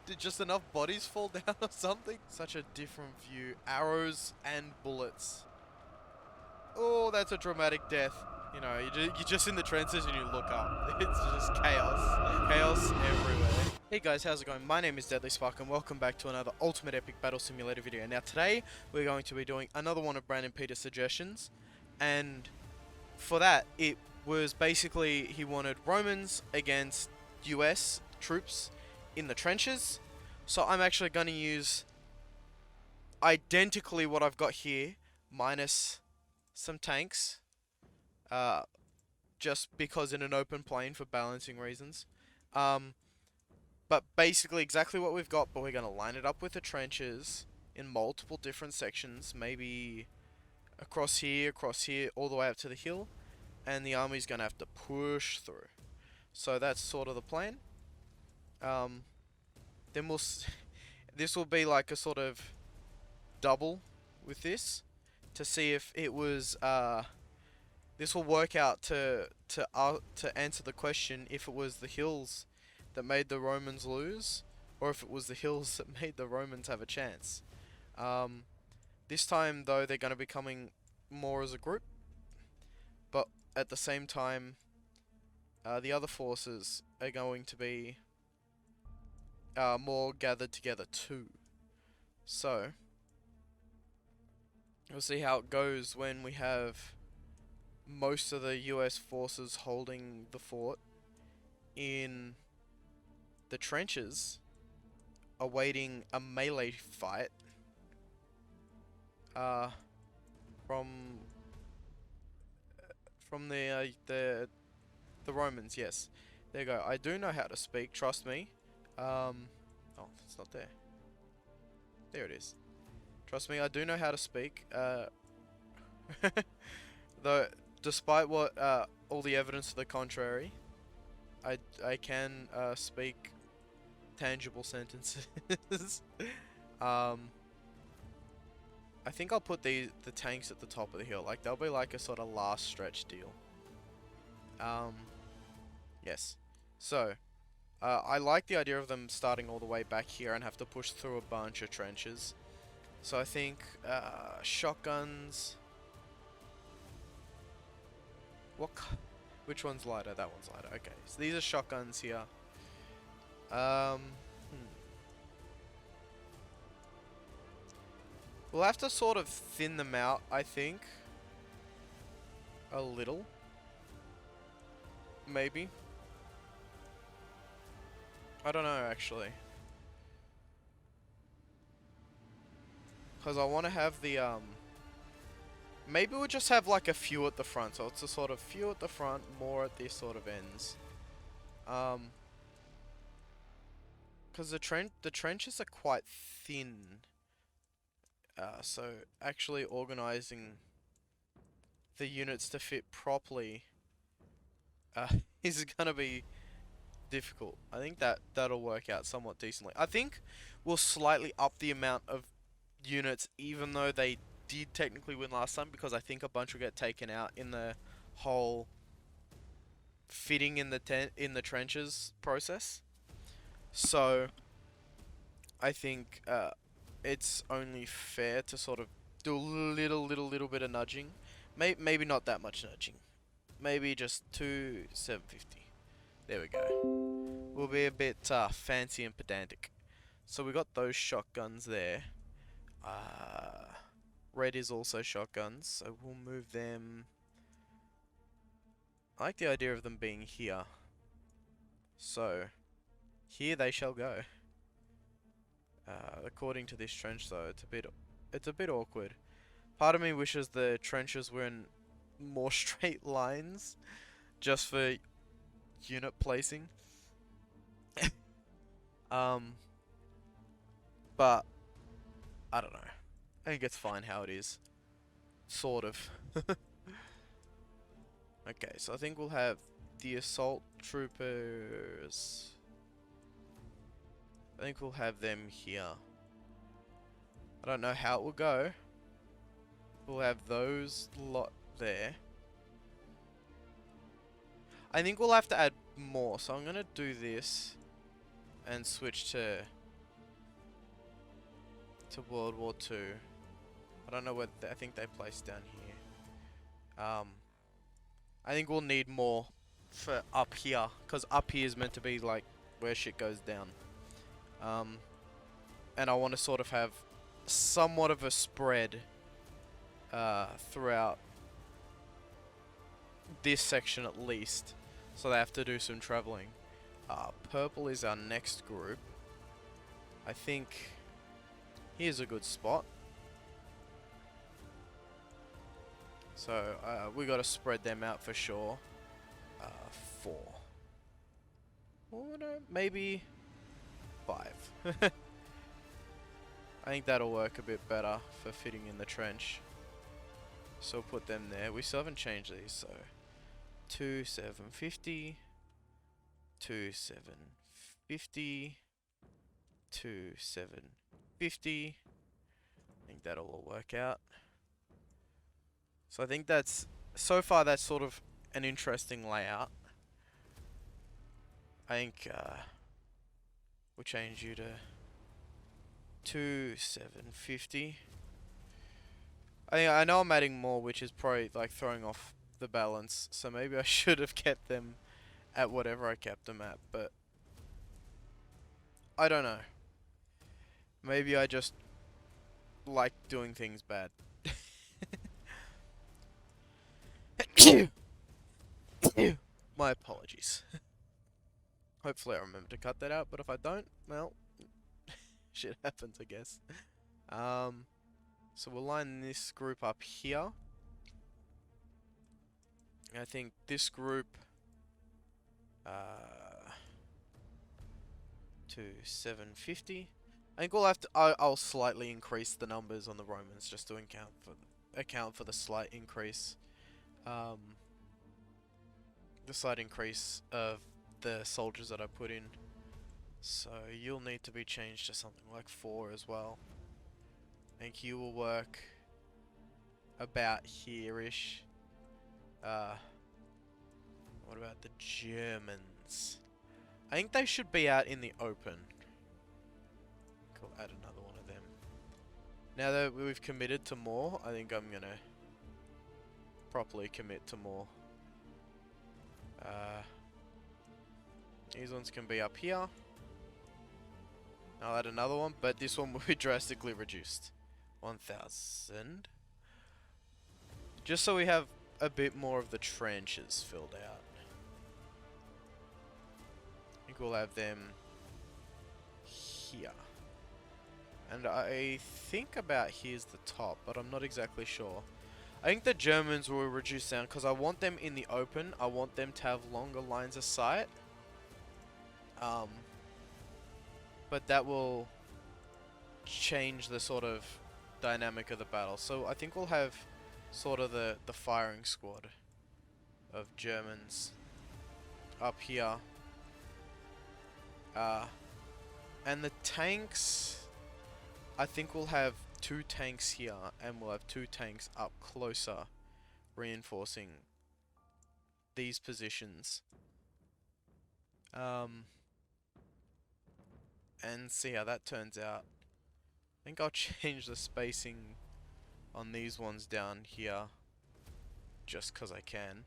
Did just enough bodies fall down or something? Such a different view. Arrows and bullets. Oh, that's a dramatic death. You know, you're just in the trenches and you look up. It's just chaos. Chaos everywhere. Hey guys, how's it going? My name is Deadly Spark and welcome back to another Ultimate Epic Battle Simulator video. Now today, we're going to be doing another one of Brandon Peter's suggestions. And for that, it was basically he wanted Romans against US troops in the trenches. So I'm actually going to use identically what I've got here, minus some tanks, just because in an open plane for balancing reasons. But basically exactly what we've got, but we're going to line it up with the trenches in multiple different sections, maybe across here, all the way up to the hill, and the army's going to have to push through. So that's sort of the plan. Then this will be like a sort of double with this to see if it was this will work out to answer the question if it was the hills that made the Romans lose or if it was the hills that made the Romans have a chance. This time though they're going to be coming more as a group, but at the same time the other forces are going to be more gathered together too. So we'll see how it goes when we have most of the US forces holding the fort in the trenches, awaiting a melee fight from the Romans. Yes, there you go. I do know how to speak. Trust me. Oh, it's not there. There it is. Trust me, I do know how to speak. Though, despite what all the evidence to the contrary, I can speak tangible sentences. I think I'll put the tanks at the top of the hill. Like they'll be like a sort of last stretch deal. Yes. So, I like the idea of them starting all the way back here and have to push through a bunch of trenches. So I think shotguns. Which one's lighter? That one's lighter. Okay, so these are shotguns here. We'll have to sort of thin them out, I think. A little. Maybe. I don't know, actually. Because I want to have the, maybe we'll just have like a few at the front. So it's a sort of few at the front, more at these sort of ends. Because the trenches are quite thin. So actually organizing the units to fit properly is gonna be difficult. I think that'll work out somewhat decently. I think we'll slightly up the amount of units, even though they did technically win last time, because I think a bunch will get taken out in the whole fitting in the trenches process. So I think it's only fair to sort of do a little bit of nudging. Maybe not that much nudging. Maybe just 750. There we go. We'll be a bit fancy and pedantic. So we got those shotguns there. Red is also shotguns, so we'll move them. I like the idea of them being here. So here they shall go. According to this trench, though, it's a bit awkward. Part of me wishes the trenches were in more straight lines, just for unit placing. But I don't know. I think it's fine how it is. Sort of. Okay, so I think we'll have the assault troopers. I think we'll have them here. I don't know how it will go. We'll have those lot there. I think we'll have to add more, so I'm gonna do this and switch to to World War II. I don't know where I think they placed down here. I think we'll need more for up here, because up here is meant to be like where shit goes down. And I want to sort of have somewhat of a spread throughout this section at least, so they have to do some traveling. Purple is our next group. I think here's a good spot. So we got to spread them out for sure. 4. Or no, maybe 5. I think that'll work a bit better for fitting in the trench. So we'll put them there. We still haven't changed these, so 2 750, 2 750, 2 750. I think that'll all work out. So I think that's, so far that's sort of an interesting layout. I think we'll change you to 2 750. I know I'm adding more, which is probably like throwing off the balance, so maybe I should have kept them at whatever I kept them at, but I don't know. Maybe I just like doing things bad. My apologies. Hopefully I remember to cut that out, but if I don't, well, shit happens, I guess. So we'll line this group up here. I think this group to 750. I think we'll have to. I'll slightly increase the numbers on the Romans just to account for the slight increase. The slight increase of the soldiers that I put in. So you'll need to be changed to something like 4 as well. I think you will work about here-ish. What about the Germans? I think they should be out in the open. Cool, add another one of them. Now that we've committed to more, I think I'm gonna properly commit to more. These ones can be up here. I'll add another one, but this one will be drastically reduced. 1,000. Just so we have a bit more of the trenches filled out. I think we'll have them here. And I think about here's the top, but I'm not exactly sure. I think the Germans will reduce down because I want them in the open. I want them to have longer lines of sight. But that will change the sort of dynamic of the battle. So I think we'll have sort of the firing squad of Germans up here. And the tanks, I think we'll have 2 tanks here, and we'll have 2 tanks up closer, reinforcing these positions. And see how that turns out. I think I'll change the spacing on these ones down here, just because I can,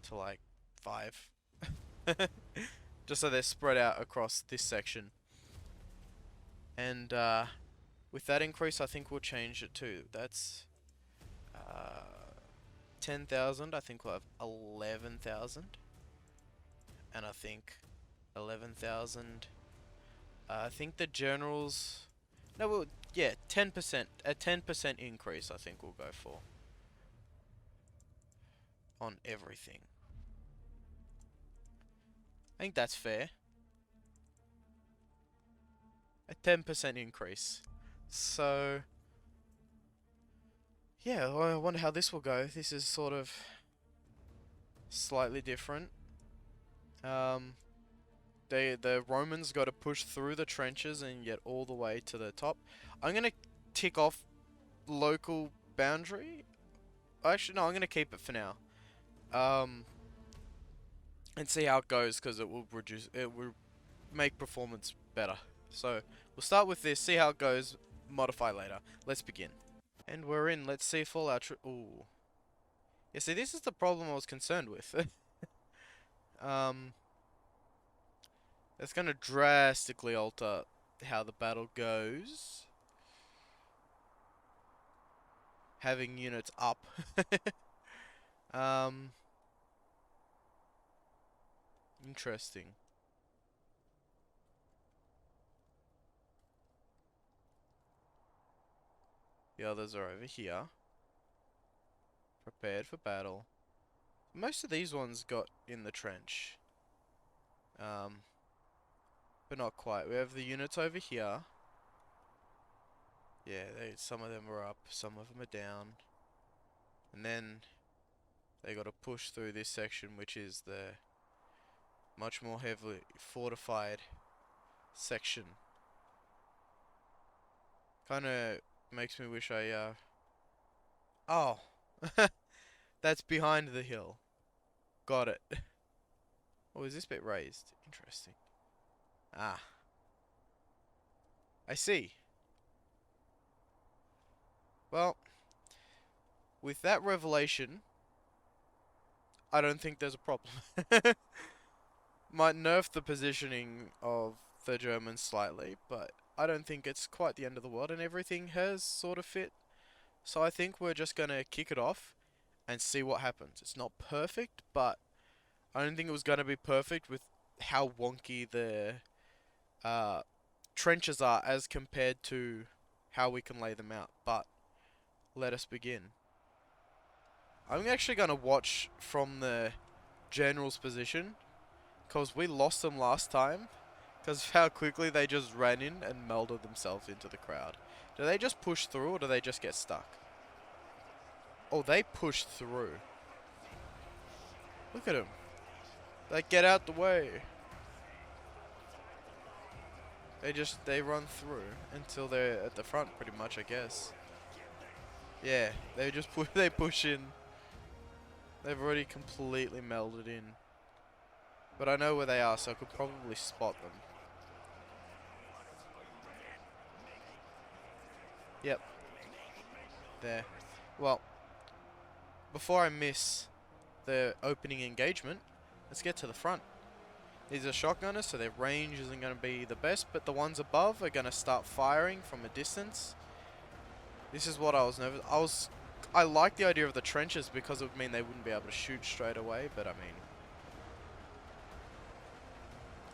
to like 5. Just so they're spread out across this section. And with that increase, I think we'll change it too. That's 10,000. I think we'll have 11,000. And I think 11,000. I think the generals... No, well, yeah, 10%. A 10% increase I think we'll go for. On everything. I think that's fair. A 10% increase. So... yeah, well, I wonder how this will go. This is sort of... slightly different. The Romans got to push through the trenches and get all the way to the top. I'm going to tick off local boundary. Actually, no, I'm going to keep it for now. And see how it goes, because it will make performance better. So, we'll start with this, see how it goes. modify later. Let's begin. And we're in. Let's see if all our ooh. Yeah, see, this is the problem I was concerned with. It's gonna drastically alter how the battle goes. Having units up. um, Interesting. The others are over here. Prepared for battle. Most of these ones got in the trench. But not quite. We have the units over here. Yeah, some of them are up, some of them are down. And then they got to push through this section, which is the much more heavily fortified section. Kind of makes me wish I, oh! That's behind the hill. Got it. Oh, is this bit raised? Interesting. Ah. I see. Well, with that revelation, I don't think there's a problem. Might nerf the positioning of the Germans slightly, but I don't think it's quite the end of the world, and everything has sort of fit. So I think we're just gonna kick it off and see what happens. It's not perfect, but I don't think it was gonna be perfect with how wonky the trenches are as compared to how we can lay them out. But let us begin. I'm actually gonna watch from the general's position, because we lost them last time, because of how quickly they just ran in and melded themselves into the crowd. Do they just push through, or do they just get stuck? Oh, they push through. Look at them. Like, get out the way. They run through until they're at the front, pretty much, I guess. Yeah, they push in. They've already completely melded in. But I know where they are, so I could probably spot them. Yep. There. Well, before I miss the opening engagement, let's get to the front. These are shotgunners, so their range isn't going to be the best, but the ones above are going to start firing from a distance. This is what I was nervous. I like the idea of the trenches because it would mean they wouldn't be able to shoot straight away, but I mean,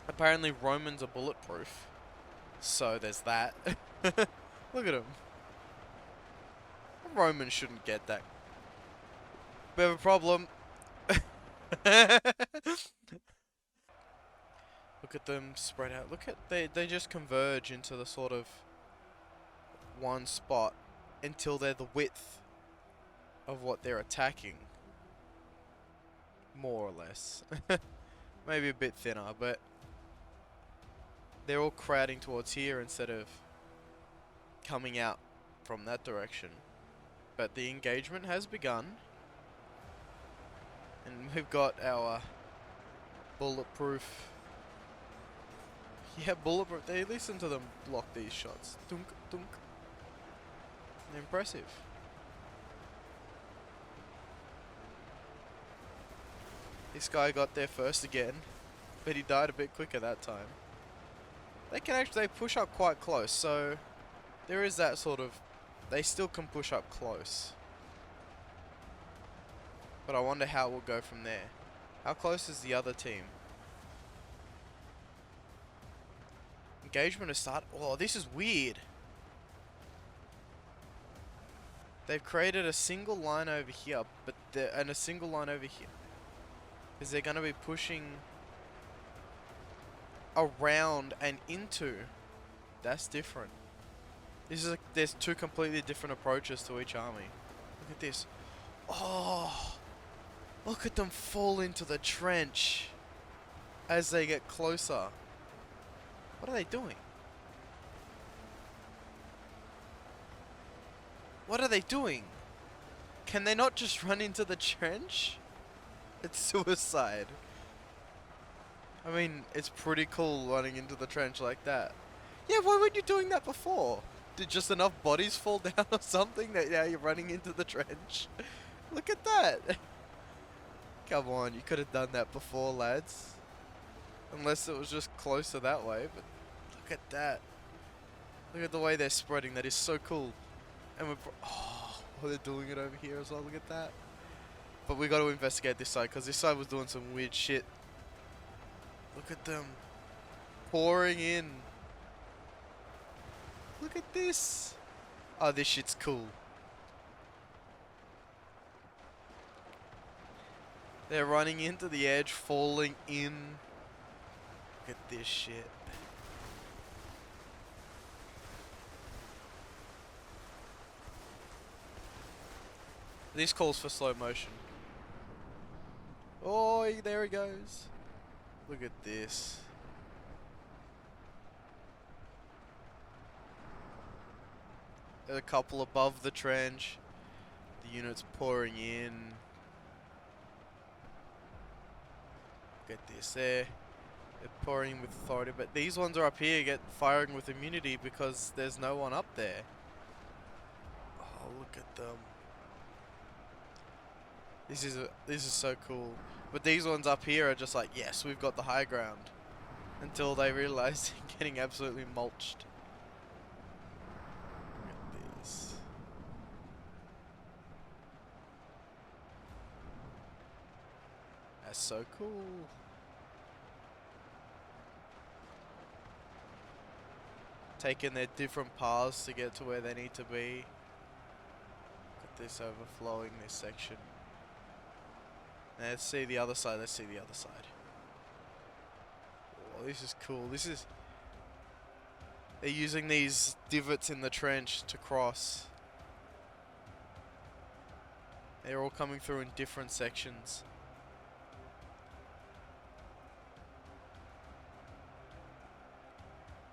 apparently Romans are bulletproof, so there's that. Look at them. Romans shouldn't get that. We have a problem. Look at them spread out. Look at they just converge into the sort of one spot until they're the width of what they're attacking. More or less. Maybe a bit thinner, but they're all crowding towards here instead of coming out from that direction. But the engagement has begun. And we've got our bulletproof. Yeah, bulletproof. They listen to them block these shots. Dunk, dunk. Impressive. This guy got there first again, but he died a bit quicker that time. They push up quite close, so there is that sort of, they still can push up close. But I wonder how it will go from there. How close is the other team? Engagement has started. Oh, this is weird. They've created a single line over here, and a single line over here. Because they're going to be pushing around and into. That's different. There's two completely different approaches to each army. Look at this. Oh, look at them fall into the trench as they get closer. What are they doing? What are they doing? Can they not just run into the trench? It's suicide. I mean, it's pretty cool running into the trench like that. Yeah, why weren't you doing that before? Did just enough bodies fall down or something that now you're running into the trench? Look at that. Come on, you could have done that before, lads. Unless it was just closer that way, but look at that. Look at the way they're spreading, that is so cool. And oh, they're doing it over here as well, look at that. But we got to investigate this side, because this side was doing some weird shit. Look at them. Pouring in. Look at this. Oh, this shit's cool. They're running into the edge, falling in. Look at this shit. This calls for slow motion. Oh, there he goes. Look at this. There's a couple above the trench. The unit's pouring in. Look at this there. They're pouring with authority, but these ones are up here firing with immunity because there's no one up there. Oh, look at them. This is so cool. But these ones up here are just like, yes, we've got the high ground. Until they realize they're getting absolutely mulched. Look at this. That's so cool. Taking their different paths to get to where they need to be. Look at this overflowing this section. Now let's see the other side, let's see the other side. Oh, this is cool. They're using these divots in the trench to cross. They're all coming through in different sections.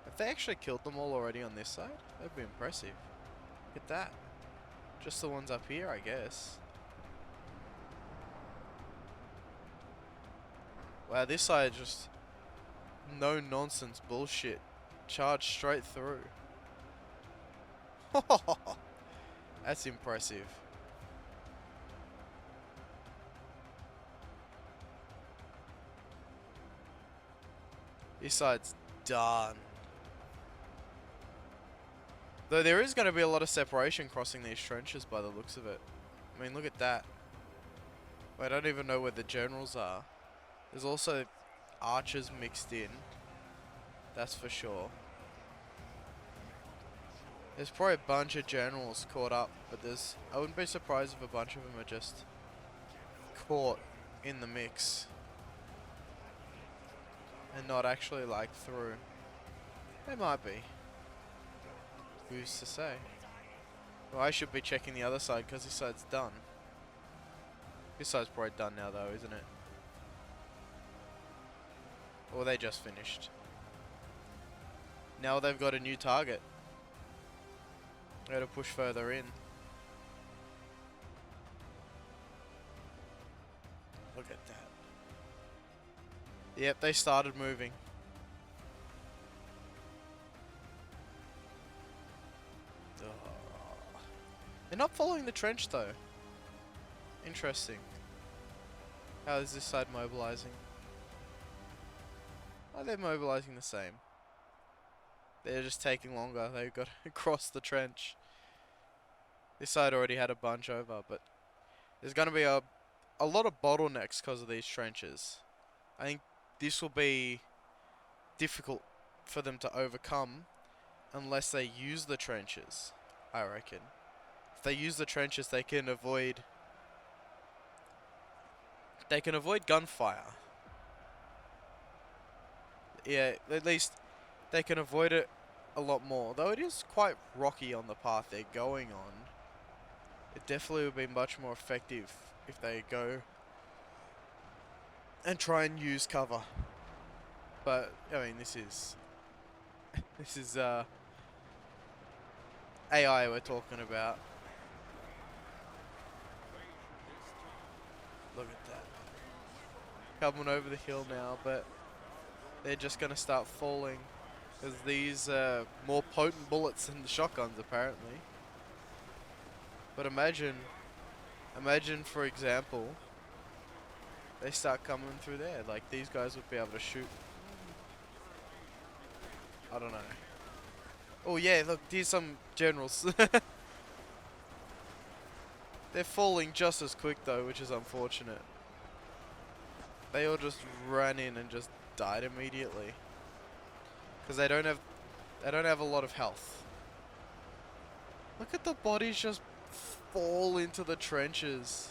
Have they actually killed them all already on this side? That'd be impressive. Look at that. Just the ones up here, I guess. Wow, this side just no nonsense bullshit. Charge straight through. That's impressive. This side's done. Though there is going to be a lot of separation crossing these trenches by the looks of it. I mean, look at that. I don't even know where the generals are. There's also archers mixed in. That's for sure. There's probably a bunch of generals caught up, but I wouldn't be surprised if a bunch of them are just caught in the mix. And not actually like through. They might be. Who's to say? Well, I should be checking the other side because this side's done. This side's probably done now though, isn't it? Or they just finished. Now they've got a new target. They gotta push further in. Look at that. Yep, they started moving. They're not following the trench though. Interesting. How is this side mobilizing? Oh, they're mobilizing the same. They're just taking longer. They've got to cross the trench. This side already had a bunch over, but there's going to be a lot of bottlenecks because of these trenches. I think this will be difficult for them to overcome unless they use the trenches, I reckon. If they use the trenches, they can avoid gunfire. Yeah, at least they can avoid it a lot more. Though it is quite rocky on the path they're going on. It definitely would be much more effective if they go and try and use cover. But I mean, this is AI we're talking about. Look at that. Coming over the hill now, but they're just gonna start falling. Because these are more potent bullets than the shotguns, apparently. But imagine, for example, they start coming through there. Like, these guys would be able to shoot. I don't know. Oh yeah, look, here's some generals. They're falling just as quick though, which is unfortunate. They all just ran in and just died immediately. Because they don't have a lot of health. Look at the bodies just fall into the trenches.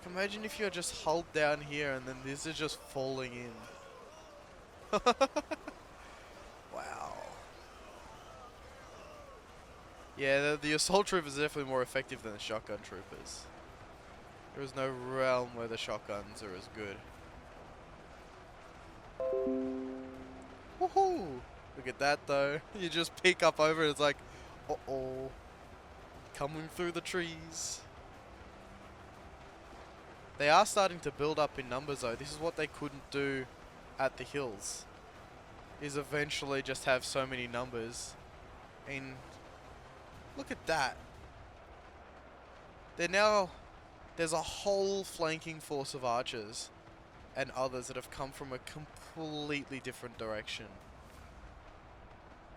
Imagine if you're just hulled down here and then this is just falling in. Wow. Yeah, the assault troopers are definitely more effective than the shotgun troopers. There is no realm where the shotguns are as good. Woohoo! Look at that though. You just peek up over it, it's like, uh-oh. Coming through the trees. They are starting to build up in numbers though. This is what they couldn't do at the hills. Is eventually just have so many numbers. And look at that. There's a whole flanking force of archers and others that have come from a completely different direction.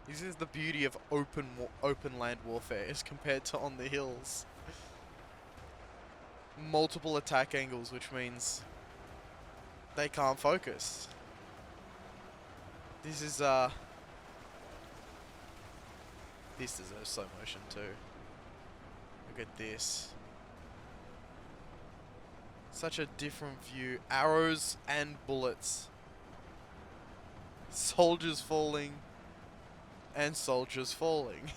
This is the beauty of open land warfare as compared to on the hills. Multiple attack angles, which means they can't focus. This deserves slow motion too. Look at this. Such a different view. Arrows and bullets. Soldiers falling. And soldiers falling.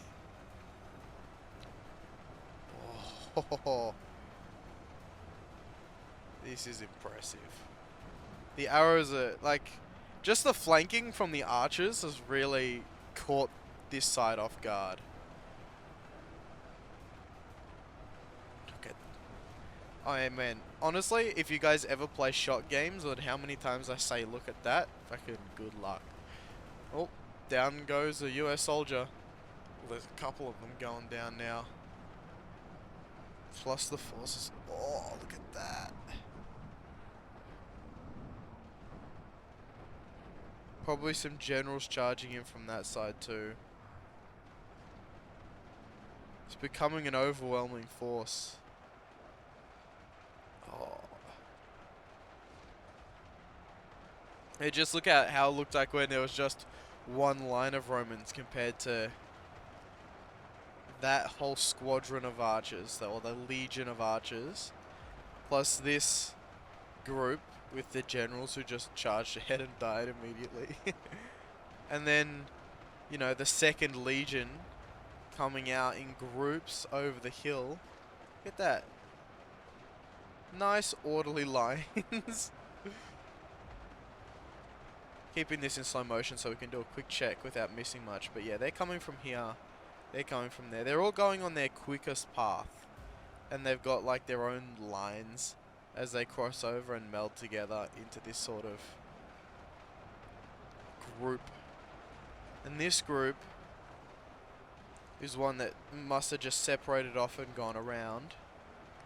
Oh, this is impressive. The arrows are like, just the flanking from the archers has really caught this side off guard. Look at, oh man, honestly, if you guys ever play shot games, or how many times I say look at that, fucking good luck. Oh, down goes a US soldier. Well, there's a couple of them going down now. Plus the forces. Oh, look at that. Probably some generals charging in from that side too. It's becoming an overwhelming force. Oh. Hey, just look at how it looked like when there was just one line of Romans compared to that whole squadron of archers, or the legion of archers, plus this group with the generals who just charged ahead and died immediately. And then, you know, the second legion coming out in groups over the hill. Look at that. Nice orderly lines. Keeping this in slow motion so we can do a quick check without missing much. But yeah, they're coming from here. They're coming from there. They're all going on their quickest path. And they've got like their own lines as they cross over and meld together into this sort of group. And this group is one that must have just separated off and gone around,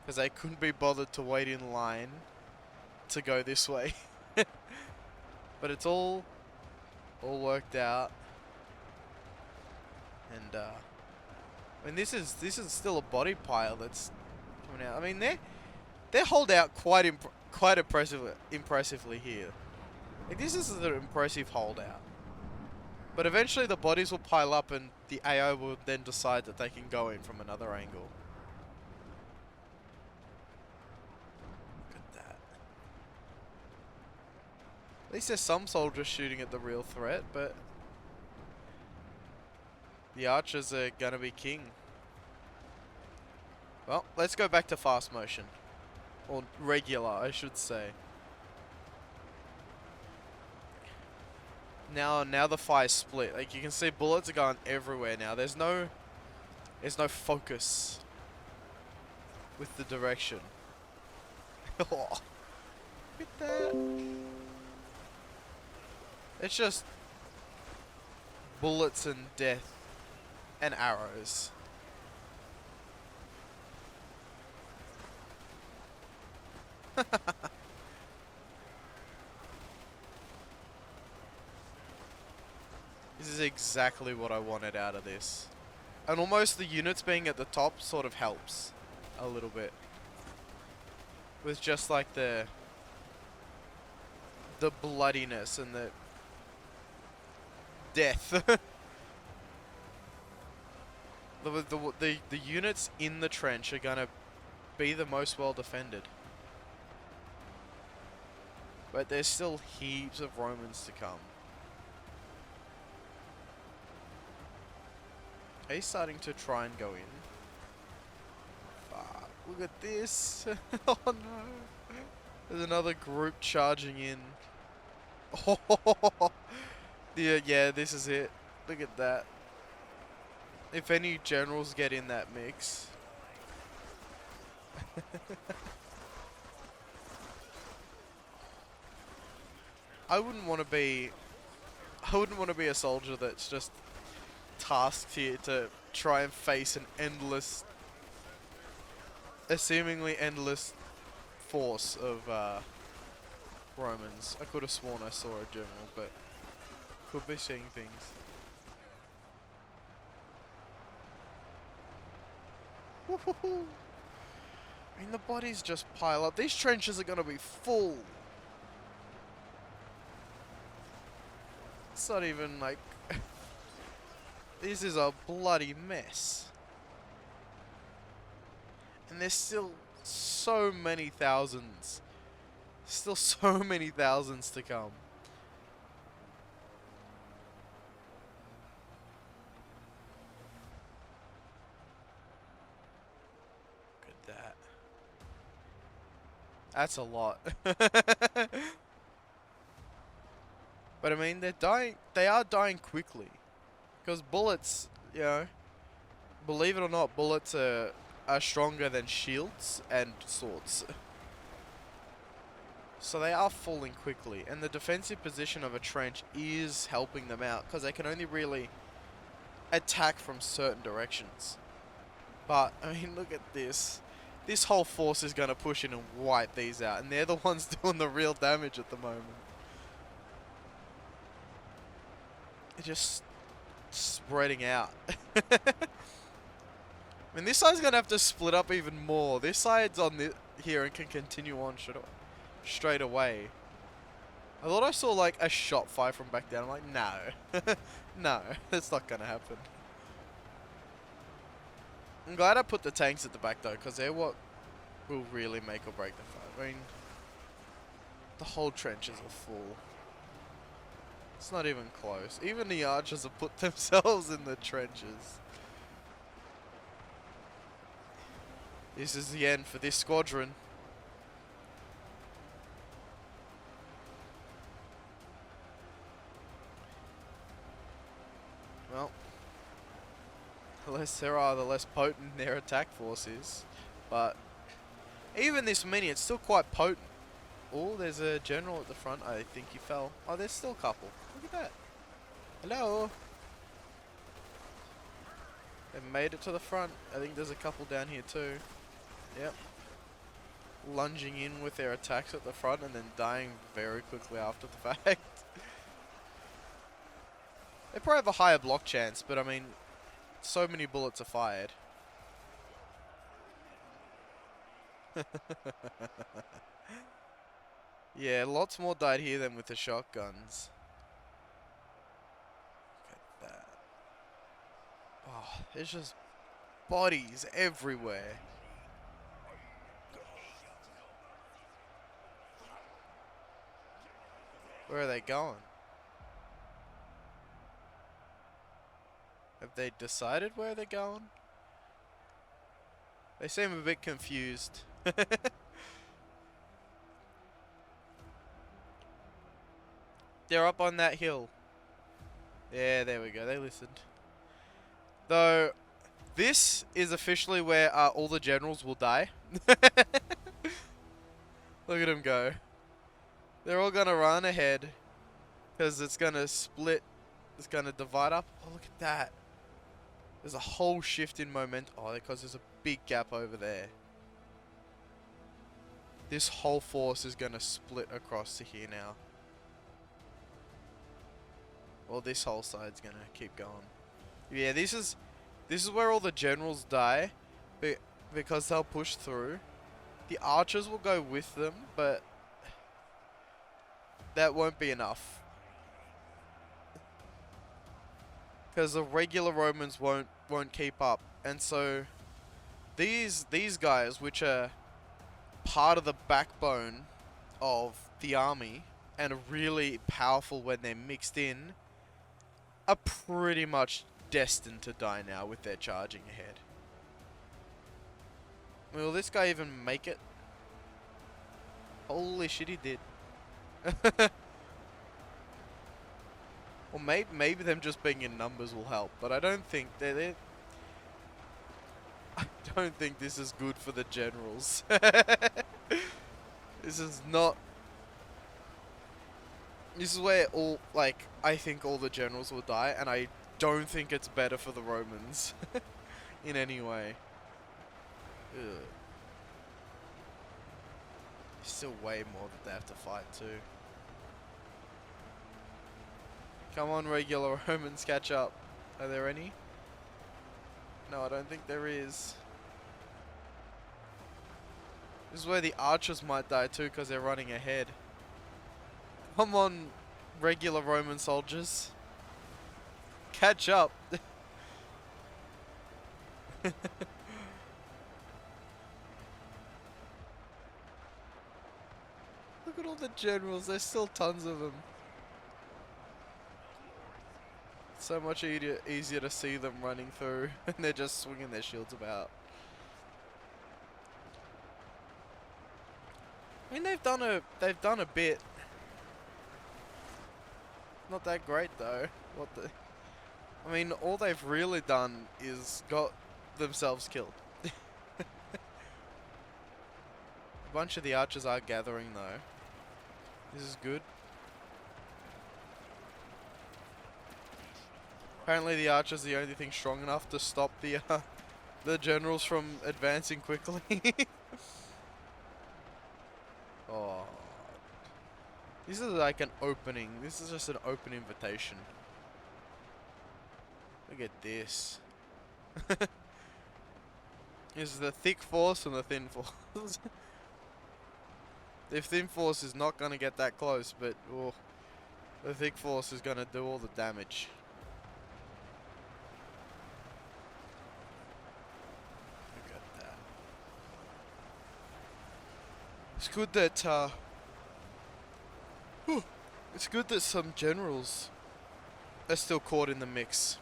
because they couldn't be bothered to wait in line to go this way. But it's all worked out. And I mean, this is still a body pile that's coming out. I mean, they hold out quite impressively here. Like, this is an impressive holdout. But eventually the bodies will pile up and the AI will then decide that they can go in from another angle. Look at that. At least there's some soldiers shooting at the real threat, but the archers are gonna be king. Well, let's go back to fast motion. Or regular, I should say. Now the fire's split. Like, you can see bullets are going everywhere now. There's no focus with the direction. Oh, look at that. It's just bullets and death and arrows. This is exactly what I wanted out of this. And almost the units being at the top sort of helps a little bit. With just like the bloodiness and the death. the units in the trench are gonna be the most well defended. But there's still heaps of Romans to come. He's starting to try and go in. Fuck, look at this. Oh no. There's another group charging in. Oh, yeah, this is it. Look at that. If any generals get in that mix. I wouldn't want to be a soldier that's just tasked here to try and face a seemingly endless force of Romans. I could have sworn I saw a general, but could be seeing things. Woohoo! I mean, the bodies just pile up. These trenches are gonna be full. It's not even like... This is a bloody mess. And there's still so many thousands. Still so many thousands to come. Look at that. That's a lot. But I mean, they're dying. They are dying quickly. Because bullets, you know, believe it or not, bullets are stronger than shields and swords. So they are falling quickly. And the defensive position of a trench is helping them out. Because they can only really attack from certain directions. But, I mean, look at this. This whole force is going to push in and wipe these out. And they're the ones doing the real damage at the moment. They're just spreading out. I mean, this side's going to have to split up even more. This side's on here and can continue on straight away. I thought I saw like a shot fire from back down. I'm like, no. No, that's not going to happen. I'm glad I put the tanks at the back though, because they're what will really make or break the fight. I mean, the whole trenches are full. It's not even close. Even the archers have put themselves in the trenches. This is the end for this squadron. Well, the less there are, the less potent their attack force is. But even this many, it's still quite potent. Oh, there's a general at the front. I think he fell. Oh, there's still a couple. Look at that. Hello. They made it to the front. I think there's a couple down here too. Yep. Lunging in with their attacks at the front and then dying very quickly after the fact. They probably have a higher block chance, but I mean, so many bullets are fired. Yeah, lots more died here than with the shotguns. Look at that. Oh, there's just bodies everywhere. Where are they going? Have they decided where they're going? They seem a bit confused. They're up on that hill. Yeah, there we go. They listened. Though, this is officially where all the generals will die. Look at them go. They're all going to run ahead. Because it's going to split It's gonna divide up. Oh, look at that. There's a whole shift in momentum. Oh, because there's a big gap over there. This whole force is gonna split across to here now. Well, this whole side's gonna keep going. Yeah, this is where all the generals die, because they'll push through. The archers will go with them, but that won't be enough. Because the regular Romans won't keep up, and so these guys, which are part of the backbone of the army and are really powerful when they're mixed in, are pretty much destined to die now with their charging ahead. Will this guy even make it? Holy shit, he did. Or maybe them just being in numbers will help, but I don't think I don't think this is good for the generals. This is not. This is where I think all the generals will die, and I don't think it's better for the Romans in any way. Ugh. There's still way more that they have to fight too. Come on, regular Romans, catch up. Are there any? No, I don't think there is. This is where the archers might die too, because they're running ahead. Come on, regular Roman soldiers. Catch up. Look at all the generals, there's still tons of them. So much easier to see them running through, and they're just swinging their shields about. I mean, they've done a bit. Not that great though. I mean, all they've really done is got themselves killed. A bunch of the archers are gathering though. This is good. Apparently the archers are the only thing strong enough to stop the generals from advancing quickly. Oh. This is like an opening. This is just an open invitation. Look at this. This is the thick force and the thin force. The thin force is not going to get that close, but the thick force is going to do all the damage. Look at that. It's good that it's good that some generals are still caught in the mix.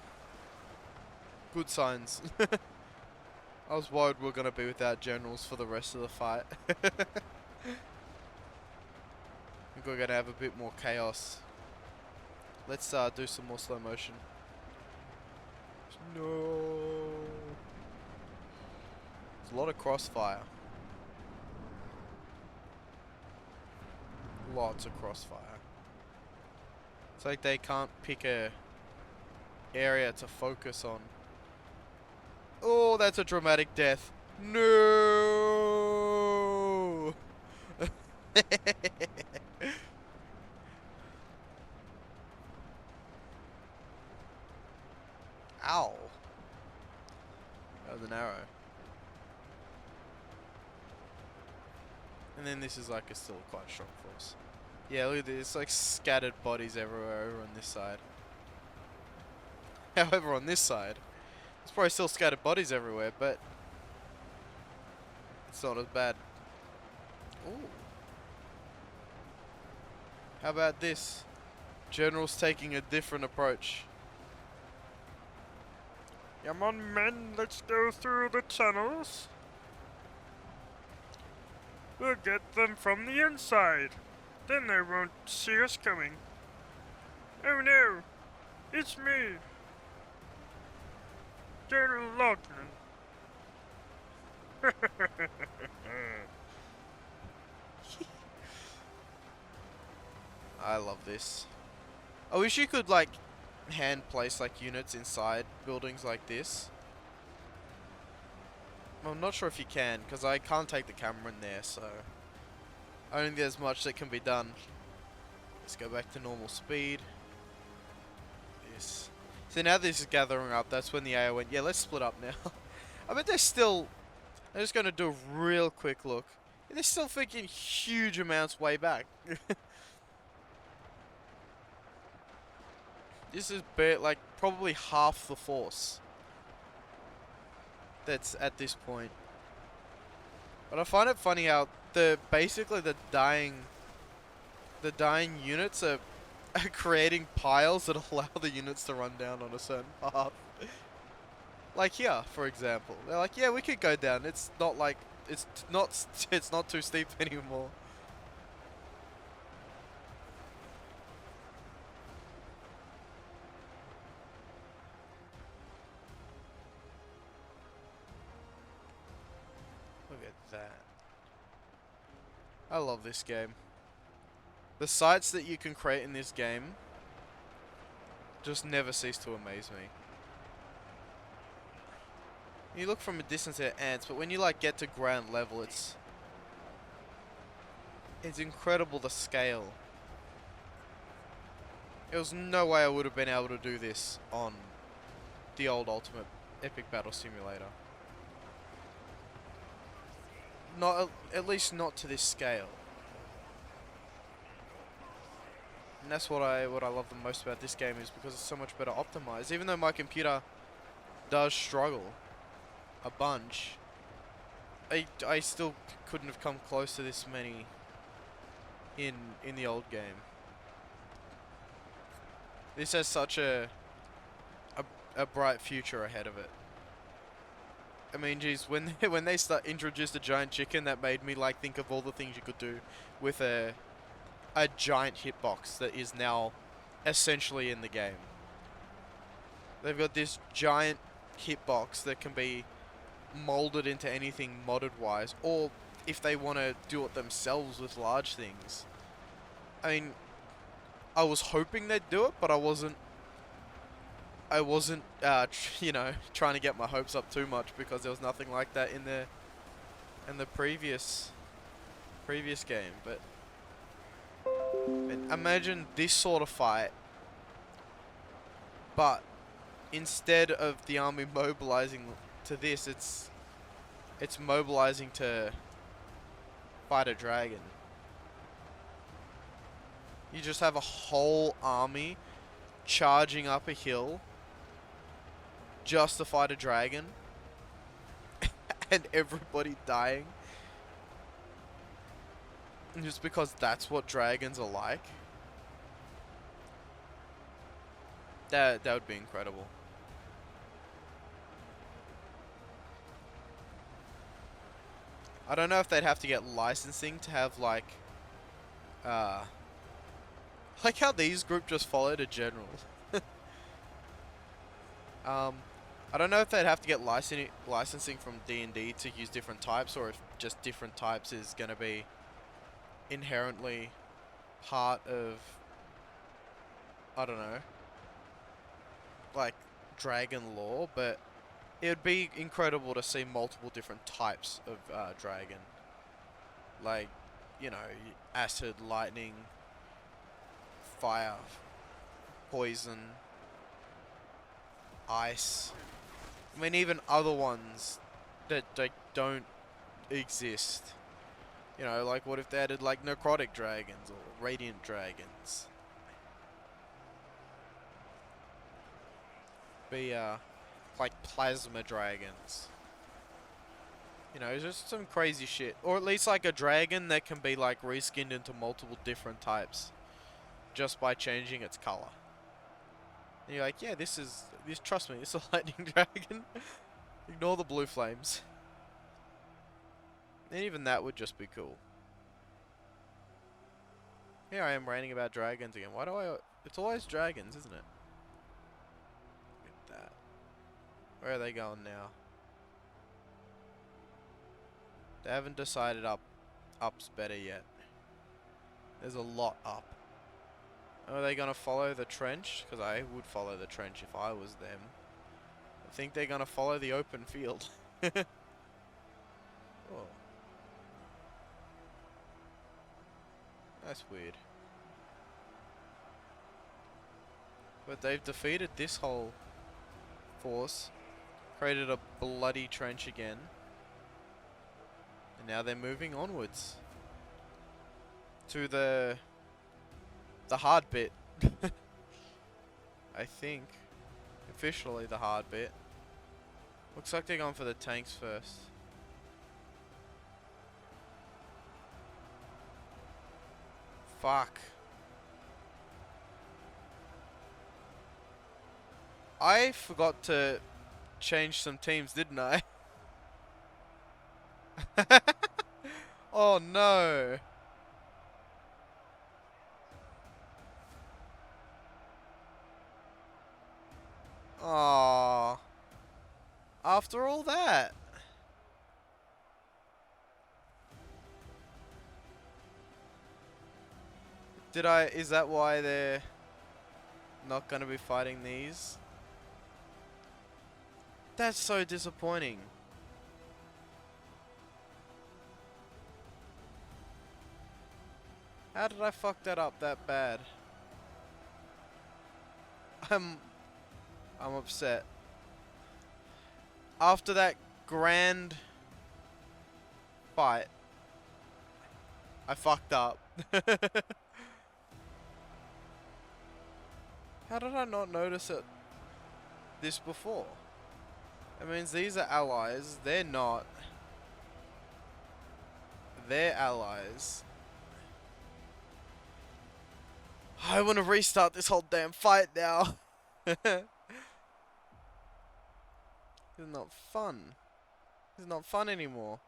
Good signs. I was worried we were going to be without generals for the rest of the fight. I think we're going to have a bit more chaos. Let's do some more slow motion. No. There's a lot of crossfire. Lots of crossfire. It's like they can't pick a area to focus on. Oh, that's a dramatic death. No. Ow. That was an arrow. And then this is like still quite strong force. Yeah, look at this. It's like scattered bodies everywhere over on this side. However, on this side, there's probably still scattered bodies everywhere, but it's not as bad. Ooh. How about this? Generals taking a different approach. Come on, men, let's go through the tunnels. We'll get them from the inside. Then they won't see us coming. Oh no, it's me, General Lachlan. I love this. I wish you could like hand place like units inside buildings like this. I'm not sure if you can, because I can't take the camera in there, so I don't think there's much that can be done. Let's go back to normal speed. This. So now this is gathering up. That's when the AI went, yeah, let's split up now. I bet they're still... I'm just going to do a real quick look. They're still thinking huge amounts way back. This is like probably half the force that's at this point. But I find it funny how basically the dying units are creating piles that allow the units to run down on a certain path. Like here, for example, they're like, yeah, we could go down. It's not like it's not too steep anymore. Look at that. I love this game. The sites that you can create in this game just never cease to amaze me. You look from a distance at ants, but when you like get to ground level, it's incredible the scale. There was no way I would have been able to do this on the old Ultimate Epic Battle Simulator. Not at least not to this scale. And that's what I love the most about this game, is because it's so much better optimized. Even though my computer does struggle a bunch, I still couldn't have come close to this many in the old game. This has such a bright future ahead of it. I mean, geez, when they introduced a giant chicken, that made me like think of all the things you could do with a giant hitbox that is now essentially in the game. They've got this giant hitbox that can be molded into anything modded wise, or if they want to do it themselves with large things. I mean, I was hoping they'd do it, but I wasn't you know, trying to get my hopes up too much, because there was nothing like that in the previous game. But imagine this sort of fight, but instead of the army mobilizing to this, it's mobilizing to fight a dragon. You just have a whole army charging up a hill just to fight a dragon, and everybody dying. And just because that's what dragons are like. That would be incredible. I don't know if they'd have to get licensing to have like how these group just followed a general. I don't know if they'd have to get licensing from D&D to use different types, or if just different types is going to be inherently part of, I don't know, like dragon lore, but it would be incredible to see multiple different types of dragon. Like, you know, acid, lightning, fire, poison, ice. I mean, even other ones that don't exist. You know, like what if they added like necrotic dragons or radiant dragons? Be like plasma dragons. You know, just some crazy shit. Or at least like a dragon that can be like reskinned into multiple different types just by changing its color. And you're like, yeah, trust me, this is a lightning dragon. Ignore the blue flames. And even that would just be cool. Here I am ranting about dragons again. Why do it's always dragons, isn't it? Look at that. Where are they going now? They haven't decided up's better yet. There's a lot up. Are they gonna follow the trench? Because I would follow the trench if I was them. I think they're gonna follow the open field. Oh. That's weird. But they've defeated this whole force. Created a bloody trench again. And now they're moving onwards. To the hard bit. I think. Officially the hard bit. Looks like they're going for the tanks first. Fuck. I forgot to change some teams, didn't I? Oh no. Aww. After all that. Is that why they're not gonna be fighting these? That's so disappointing. How did I fuck that up that bad? I'm upset. After that grand fight, I fucked up. How did I not notice this before? That means these are allies. They're not. They're allies. I want to restart this whole damn fight now. It's not fun. It's not fun anymore.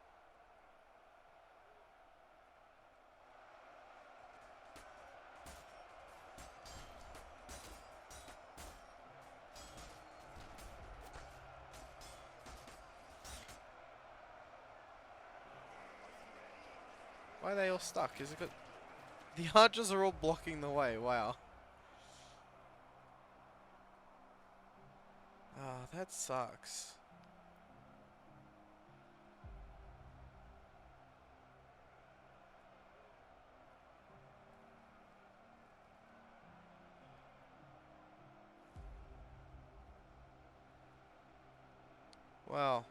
Why are they all stuck? Is it good? The archers are all blocking the way. Wow. Ah, that sucks. Wow.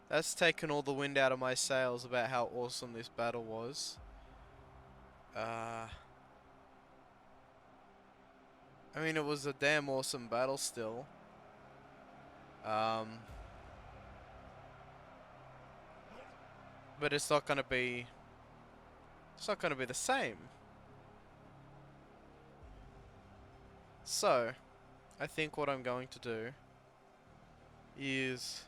That's taken all the wind out of my sails about how awesome this battle was. I mean, it was a damn awesome battle still. But it's not gonna be the same. So, I think what I'm going to do is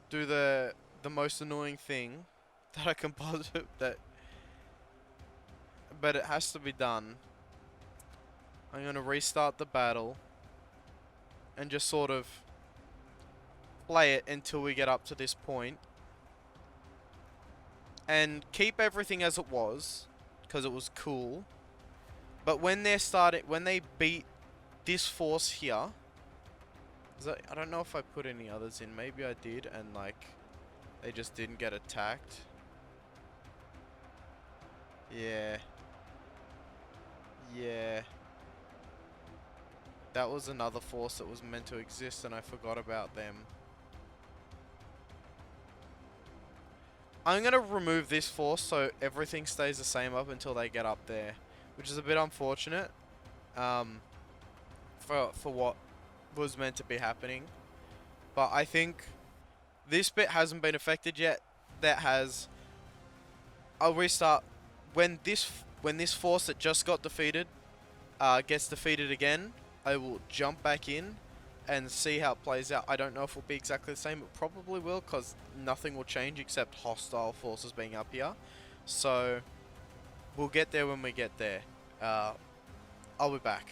do the most annoying thing that I can possibly but it has to be done. I'm gonna restart the battle and just sort of play it until we get up to this point. And keep everything as it was, because it was cool. But when they beat this force here, I don't know if I put any others in. Maybe I did, and like they just didn't get attacked. Yeah. Yeah. That was another force that was meant to exist, and I forgot about them. I'm going to remove this force so everything stays the same up until they get up there, which is a bit unfortunate for what was meant to be happening. But I think this bit hasn't been affected yet. That has. I'll restart when this force that just got defeated gets defeated again. I will jump back in and see how it plays out. I don't know if it'll be exactly the same. It probably will, because nothing will change except hostile forces being up here. So we'll get there when we get there. I'll be back.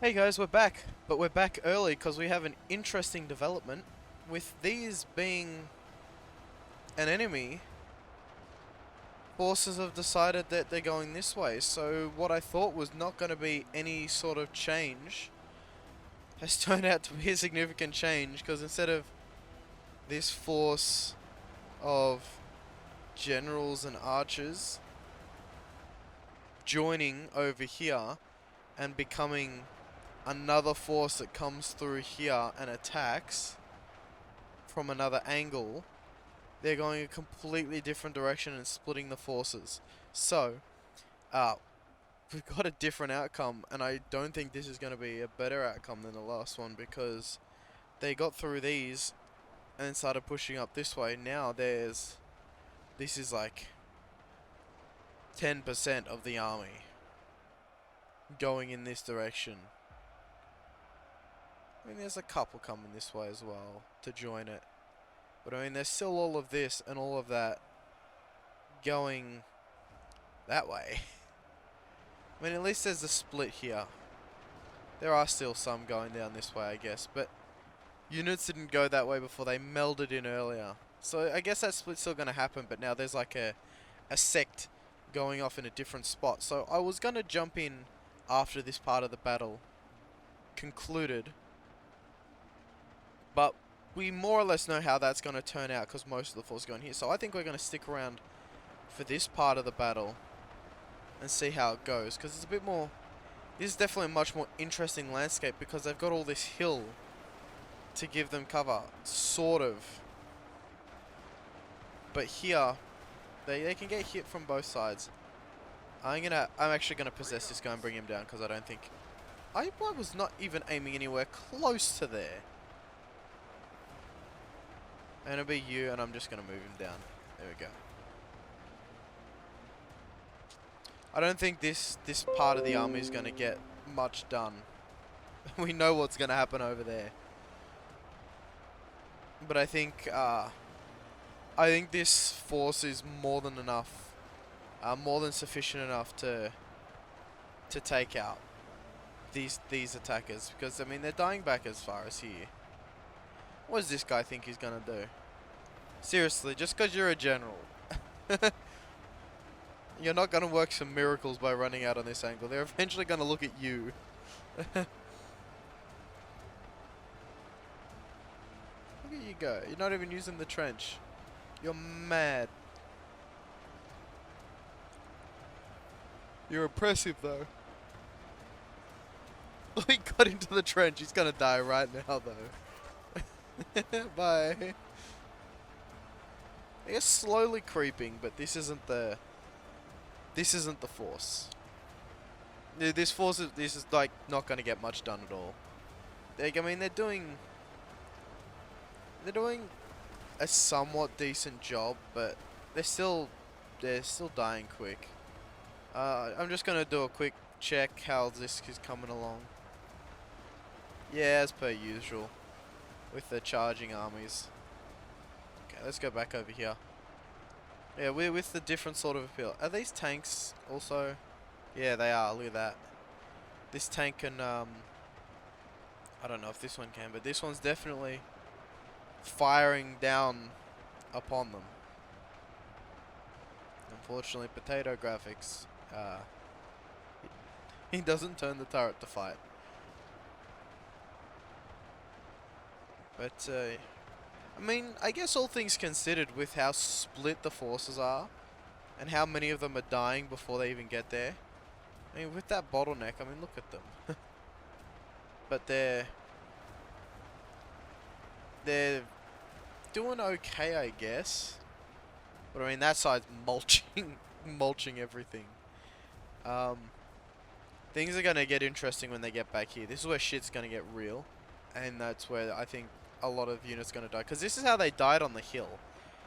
Hey guys, we're back, but we're back early because we have an interesting development. With these being an enemy, forces have decided that they're going this way. So what I thought was not going to be any sort of change has turned out to be a significant change, because instead of this force of generals and archers joining over here and becoming another force that comes through here and attacks from another angle, they're going a completely different direction and splitting the forces. So, uh, we've got a different outcome, and I don't think this is going to be a better outcome than the last one, because they got through these and started pushing up this way. Now this is like 10% of the army going in this direction. I mean, there's a couple coming this way as well to join it. But I mean, there's still all of this and all of that going that way. I mean, at least there's a split here. There are still some going down this way, I guess. But units didn't go that way before. They melded in earlier. So I guess that split's still going to happen. But now there's like a sect going off in a different spot. So I was going to jump in after this part of the battle concluded. But we more or less know how that's going to turn out, because most of the force going here. So I think we're going to stick around for this part of the battle and see how it goes, because it's a bit more... This is definitely a much more interesting landscape, because they've got all this hill to give them cover, sort of. But here, they can get hit from both sides. I'm actually gonna possess this guy and bring him down, because I don't think... I was not even aiming anywhere close to there. And it'll be you, and I'm just gonna move him down. There we go. I don't think this part of the army is gonna get much done. We know what's gonna happen over there. But I think this force is more than enough, more than sufficient enough to take out these attackers, because I mean they're dying back as far as here. What does this guy think he's gonna do? Seriously, just because you're a general. You're not going to work some miracles by running out on this angle. They're eventually going to look at you. Look at you go. You're not even using the trench. You're mad. You're impressive, though. He got into the trench. He's going to die right now, though. Bye. They're slowly creeping, but this isn't the force. This is like not going to get much done at all. I mean, they're doing a somewhat decent job, but they're still dying quick. I'm just gonna do a quick check how this is coming along. Yeah, as per usual with the charging armies. Okay, let's go back over here. Yeah, we're with the different sort of appeal. Are these tanks also? Yeah, they are. Look at that. This tank can, I don't know if this one can, but this one's definitely firing down upon them. Unfortunately, potato graphics. He doesn't turn the turret to fight. But, I mean, I guess all things considered, with how split the forces are and how many of them are dying before they even get there. I mean, with that bottleneck, I mean, look at them. But they're doing okay, I guess. But I mean, that side's mulching everything. Things are gonna get interesting when they get back here. This is where shit's gonna get real, and that's where I think a lot of units gonna die. Because this is how they died on the hill.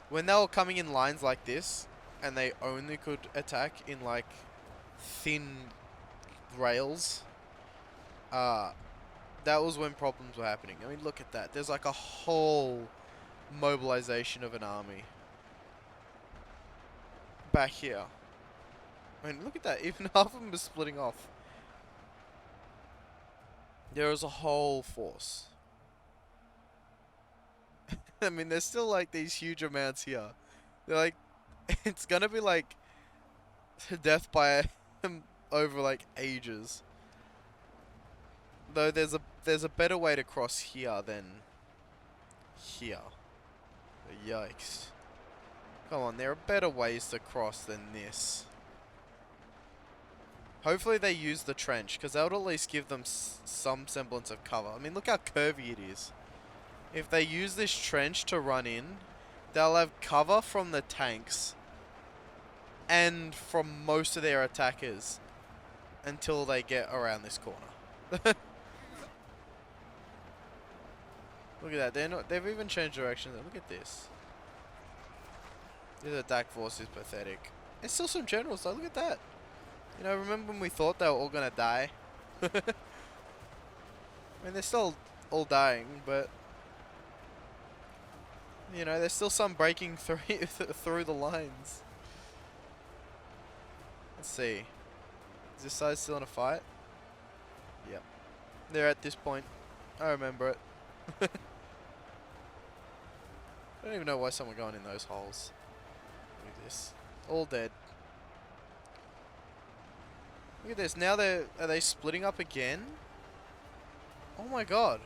When they were coming in lines like this, and they only could attack in like thin rails, that was when problems were happening. I mean, look at that. There's like a whole mobilization of an army back here. I mean, look at that. Even half of them are splitting off. There is a whole force. I mean, there's still like these huge amounts here. They're like, it's gonna be like death by over like ages. Though there's a better way to cross here than here. Yikes. Come on, there are better ways to cross than this. Hopefully they use the trench, because that would at least give them some semblance of cover. I mean, look how curvy it is. If they use this trench to run in, they'll have cover from the tanks and from most of their attackers until they get around this corner. Look at that. They've even changed direction. Look at this. The attack force is pathetic. There's still some generals though. Look at that. You know, remember when we thought they were all gonna die? I mean, they're still all dying, but you know, there's still some breaking through the lines. Let's see. Is this side still in a fight? Yep. They're at this point. I remember it. I don't even know why someone going in those holes. Look at this. All dead. Look at this. Now are they splitting up again? Oh my god.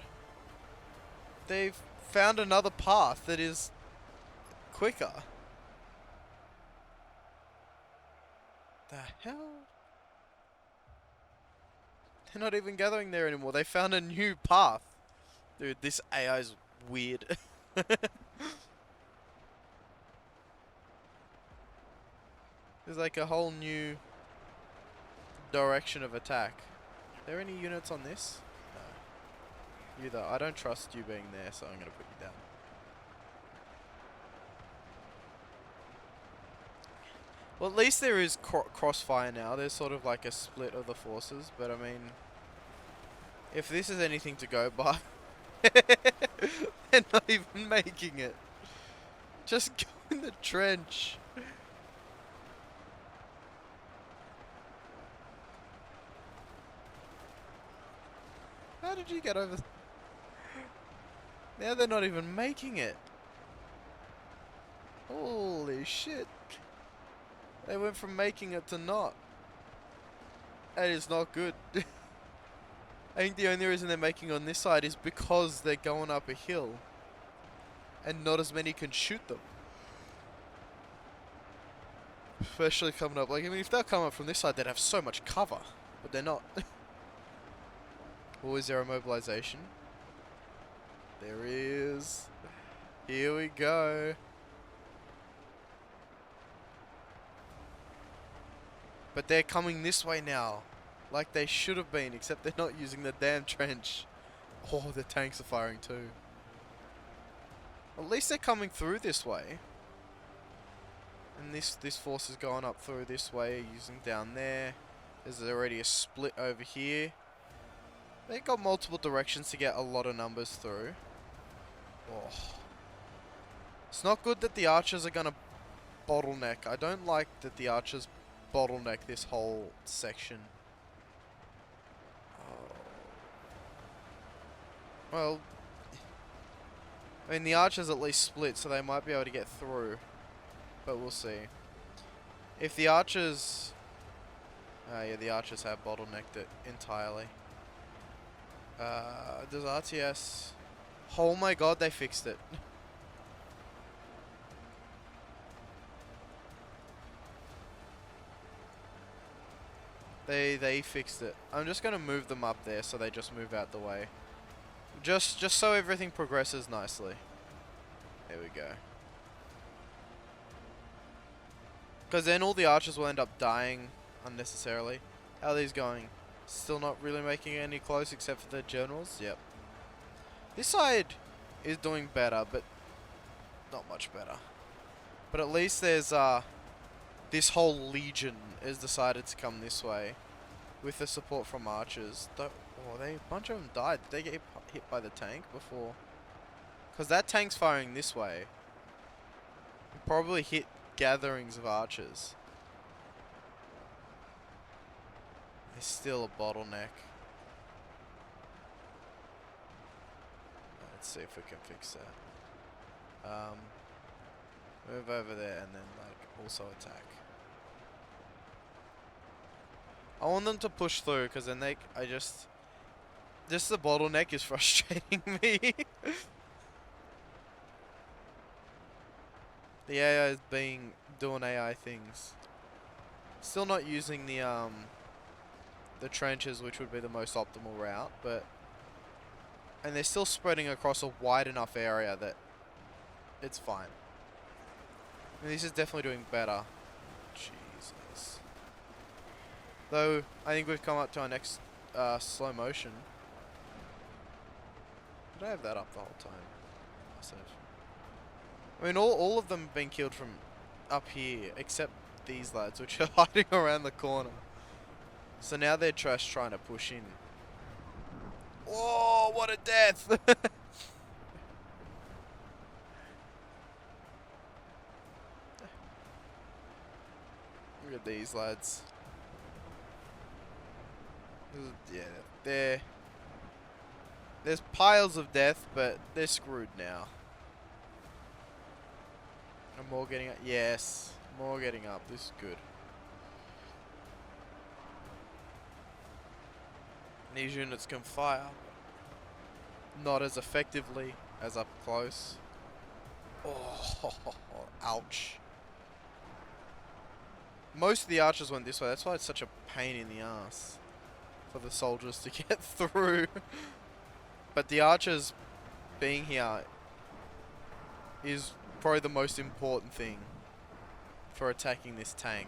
They've found another path that is quicker. The hell? They're not even gathering there anymore. They found a new path. Dude, this AI is weird. There's like a whole new direction of attack. Are there any units on this? No. You though. I don't trust you being there, so I'm gonna put you down. Well, at least there is crossfire now. There's sort of like a split of the forces, but I mean, if this is anything to go by, they're not even making it. Just go in the trench. How did you get over? Now they're not even making it. Holy shit. They went from making it to not. That is not good. I think the only reason they're making on this side is because they're going up a hill. And not as many can shoot them. Especially coming up. Like, I mean, if they'll come up from this side, they'd have so much cover. But they're not. Or is there a mobilization? There is. Here we go. But they're coming this way now. Like they should have been, except they're not using the damn trench. Oh, the tanks are firing too. At least they're coming through this way. And this force is going up through this way, using down there. There's already a split over here. They've got multiple directions to get a lot of numbers through. Oh. It's not good that the archers are going to bottleneck. I don't like that the archers bottleneck this whole section. Oh. Well, I mean, the archers at least split, so they might be able to get through. But we'll see. If the archers... yeah, the archers have bottlenecked it entirely. Does RTS... Oh my god, they fixed it. They fixed it. I'm just gonna move them up there so they just move out the way. Just so everything progresses nicely. There we go. Because then all the archers will end up dying unnecessarily. How are these going? Still not really making it any close except for the generals? Yep. This side is doing better, but not much better. But at least there's this whole legion has decided to come this way with the support from archers. Oh, a bunch of them died. Did they get hit by the tank before? Because that tank's firing this way. It probably hit gatherings of archers. There's still a bottleneck. see if we can fix that. Move over there and then like also attack. I want them to push through because then just the bottleneck is frustrating me. The AI is doing AI things. Still not using the trenches, which would be the most optimal route, and they're still spreading across a wide enough area that it's fine. And this is definitely doing better. Jesus. Though I think we've come up to our next slow motion. Did I have that up the whole time? Must have. I mean, all of them have been killed from up here, except these lads, which are hiding around the corner. So now they're just trying to push in. Whoa, what a death! Look at these lads. Yeah, there's piles of death, but they're screwed now. And more getting up. Yes, more getting up. This is good. These units can fire, not as effectively as up close. Oh, ouch. Most of the archers went this way. That's why it's such a pain in the ass for the soldiers to get through. But the archers being here is probably the most important thing for attacking this tank.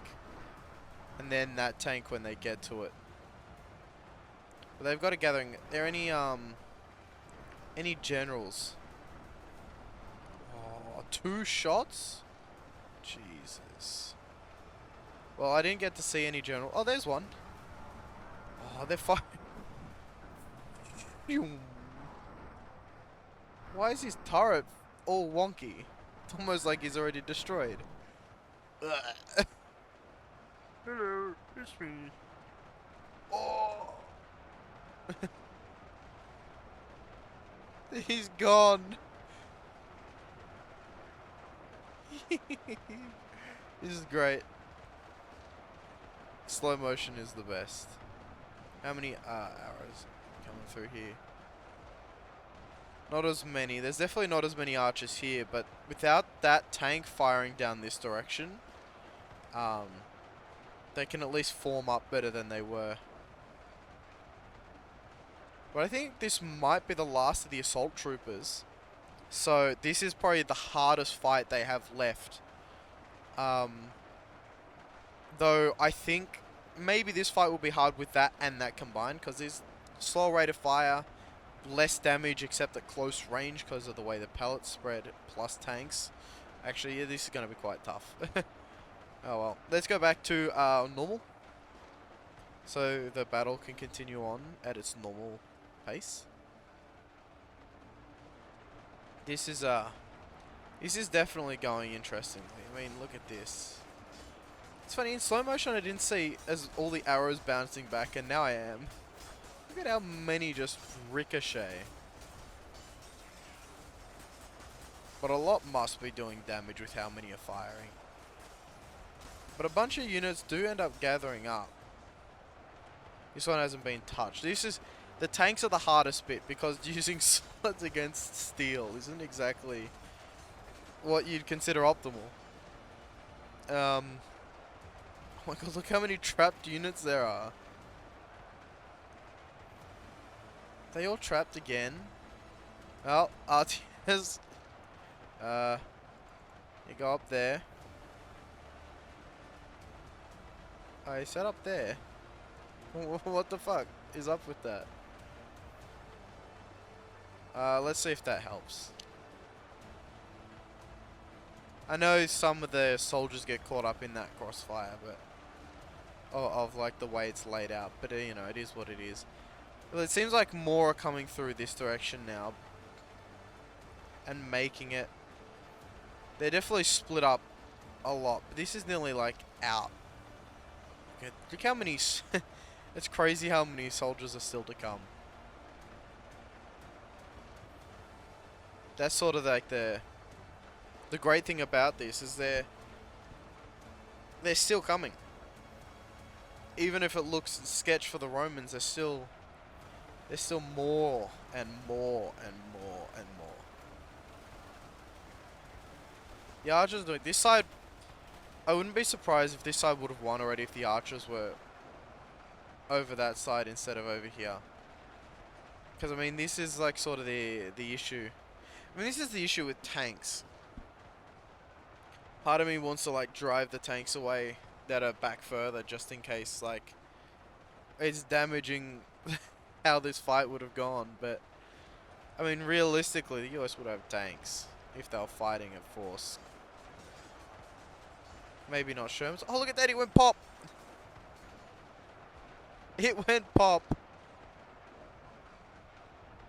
And then that tank when they get to it. But they've got a gathering. Are there any generals? Oh, 2 shots? Jesus. Well, I didn't get to see any general. Oh, there's one. Oh, they're fighting. Why is his turret all wonky? It's almost like he's already destroyed. Hello, it's me. Oh. He's gone. This is great. Slow motion is the best. How many arrows coming through here? Not as many. There's definitely not as many archers here, but without that tank firing down this direction, they can at least form up better than they were. But I think this might be the last of the assault troopers. So this is probably the hardest fight they have left. Though I think maybe this fight will be hard with that and that combined, because there's slow rate of fire, less damage except at close range because of the way the pellets spread, plus tanks. Actually, yeah, this is going to be quite tough. Oh well. Let's go back to normal. So the battle can continue on at its normal pace. This is definitely going interestingly. I mean, look at this. It's funny, in slow motion I didn't see as all the arrows bouncing back, and now I am. Look at how many just ricochet. But a lot must be doing damage with how many are firing. But a bunch of units do end up gathering up. This one hasn't been touched. The tanks are the hardest bit, because using swords against steel isn't exactly what you'd consider optimal. Oh my god, look how many trapped units there are. They all trapped again. Well, RTS. You go up there. I set up there. What the fuck is up with that? Let's see if that helps. I know some of the soldiers get caught up in that crossfire, but of like the way it's laid out. But you know, it is what it is. Well, it seems like more are coming through this direction now and making it. They're definitely split up a lot, but this is nearly like out. Look how many. It's crazy how many soldiers are still to come. That's sort of like the great thing about this is they're still coming. Even if it looks sketch for the Romans, there's still more and more and more and more. The archers doing this side. I wouldn't be surprised if this side would have won already if the archers were over that side instead of over here. Because I mean, this is like sort of the issue. I mean, this is the issue with tanks. Part of me wants to like drive the tanks away that are back further, just in case like it's damaging how this fight would have gone. But I mean, realistically, the US would have tanks if they were fighting at force. Maybe not Shermans. Oh, look at that! It went pop. It went pop.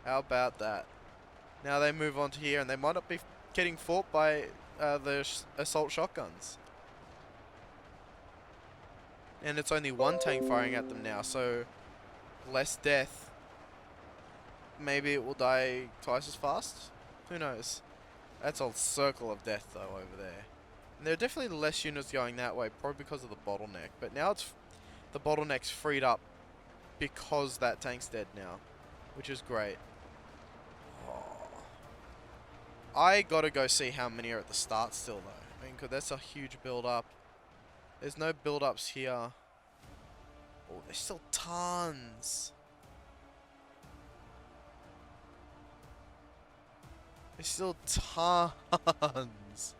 How about that? Now they move on to here, and they might not be getting fought by the assault shotguns. And it's only one tank firing at them now, so less death. Maybe it will die twice as fast? Who knows? That's a circle of death, though, over there. And there are definitely less units going that way, probably because of the bottleneck. But now it's the bottleneck's freed up because that tank's dead now, which is great. Oh. I gotta go see how many are at the start still, though. I mean, 'cause that's a huge build-up. There's no build-ups here. Oh, there's still tons. There's still tons.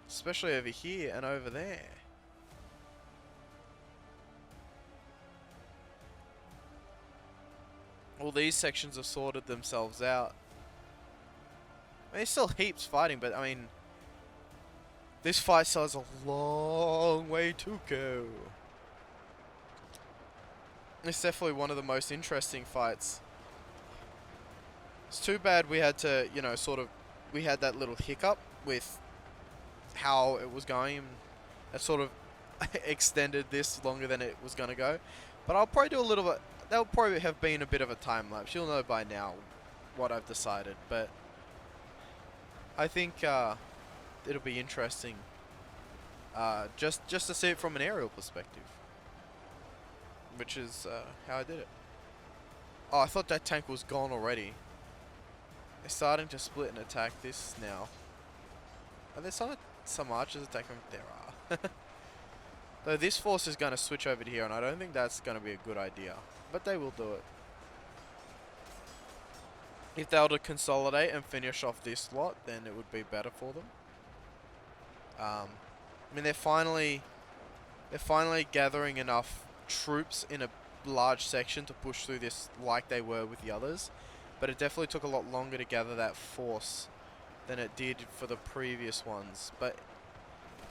Especially over here and over there. All these sections have sorted themselves out. I mean, there's still heaps fighting, but I mean, this fight still has a long way to go. It's definitely one of the most interesting fights. It's too bad we had to, you know, we had that little hiccup with how it was going. That sort of extended this longer than it was going to go. But I'll probably do a little bit. That'll probably have been a bit of a time lapse. You'll know by now what I've decided. But I think it'll be interesting just to see it from an aerial perspective. Which is how I did it. Oh, I thought that tank was gone already. They're starting to split and attack this now. Are there some archers attacking? There are. Though this force is going to switch over to here, and I don't think that's going to be a good idea. But they will do it. If they were to consolidate and finish off this lot, then it would be better for them. I mean, they're finally gathering enough troops in a large section to push through this like they were with the others. But it definitely took a lot longer to gather that force than it did for the previous ones. But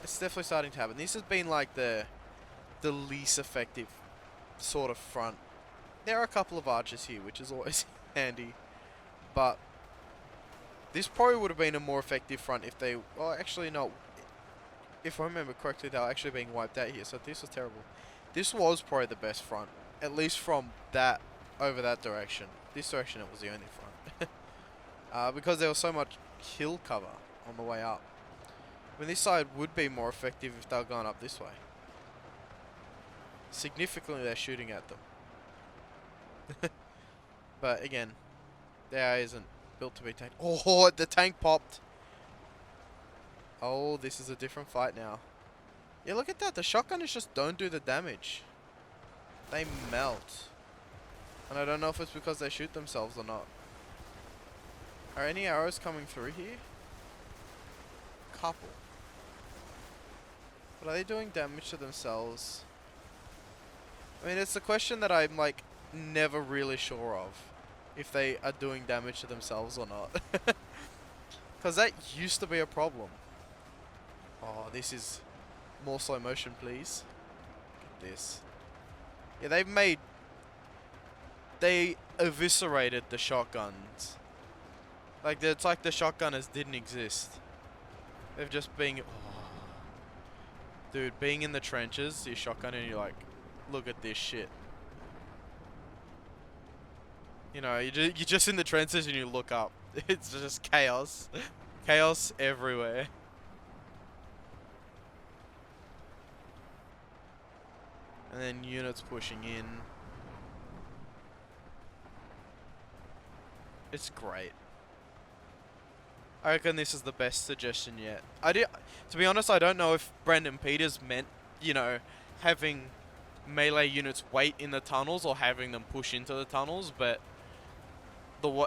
it's definitely starting to happen. This has been like the least effective sort of front. There are a couple of archers here, which is always handy. But this probably would have been a more effective front if they... Well, actually, no. If I remember correctly, they were actually being wiped out here. So this was terrible. This was probably the best front. At least from that, over that direction. This direction, it was the only front. Because there was so much hill cover on the way up. I mean, this side would be more effective if they were going up this way. Significantly, they're shooting at them. But again, the AI isn't built to be tanked. Oh, the tank popped. Oh, this is a different fight now. Yeah, look at that. The shotgunners just don't do the damage. They melt. And I don't know if it's because they shoot themselves or not. Are any arrows coming through here? Couple. But are they doing damage to themselves? I mean, it's a question that I'm like never really sure of. If they are doing damage to themselves or not. Because that used to be a problem. Oh, this is more slow motion, please. Look at this. Yeah, they eviscerated the shotguns. Like, it's like the shotgunners didn't exist. They've just been... Oh. Dude, being in the trenches, you're shotgunning and you're like, look at this shit. You know, you're just in the trenches and you look up. It's just chaos. Chaos everywhere. And then units pushing in. It's great. I reckon this is the best suggestion yet. To be honest, I don't know if Brandon Peters meant, you know, having melee units wait in the tunnels or having them push into the tunnels, but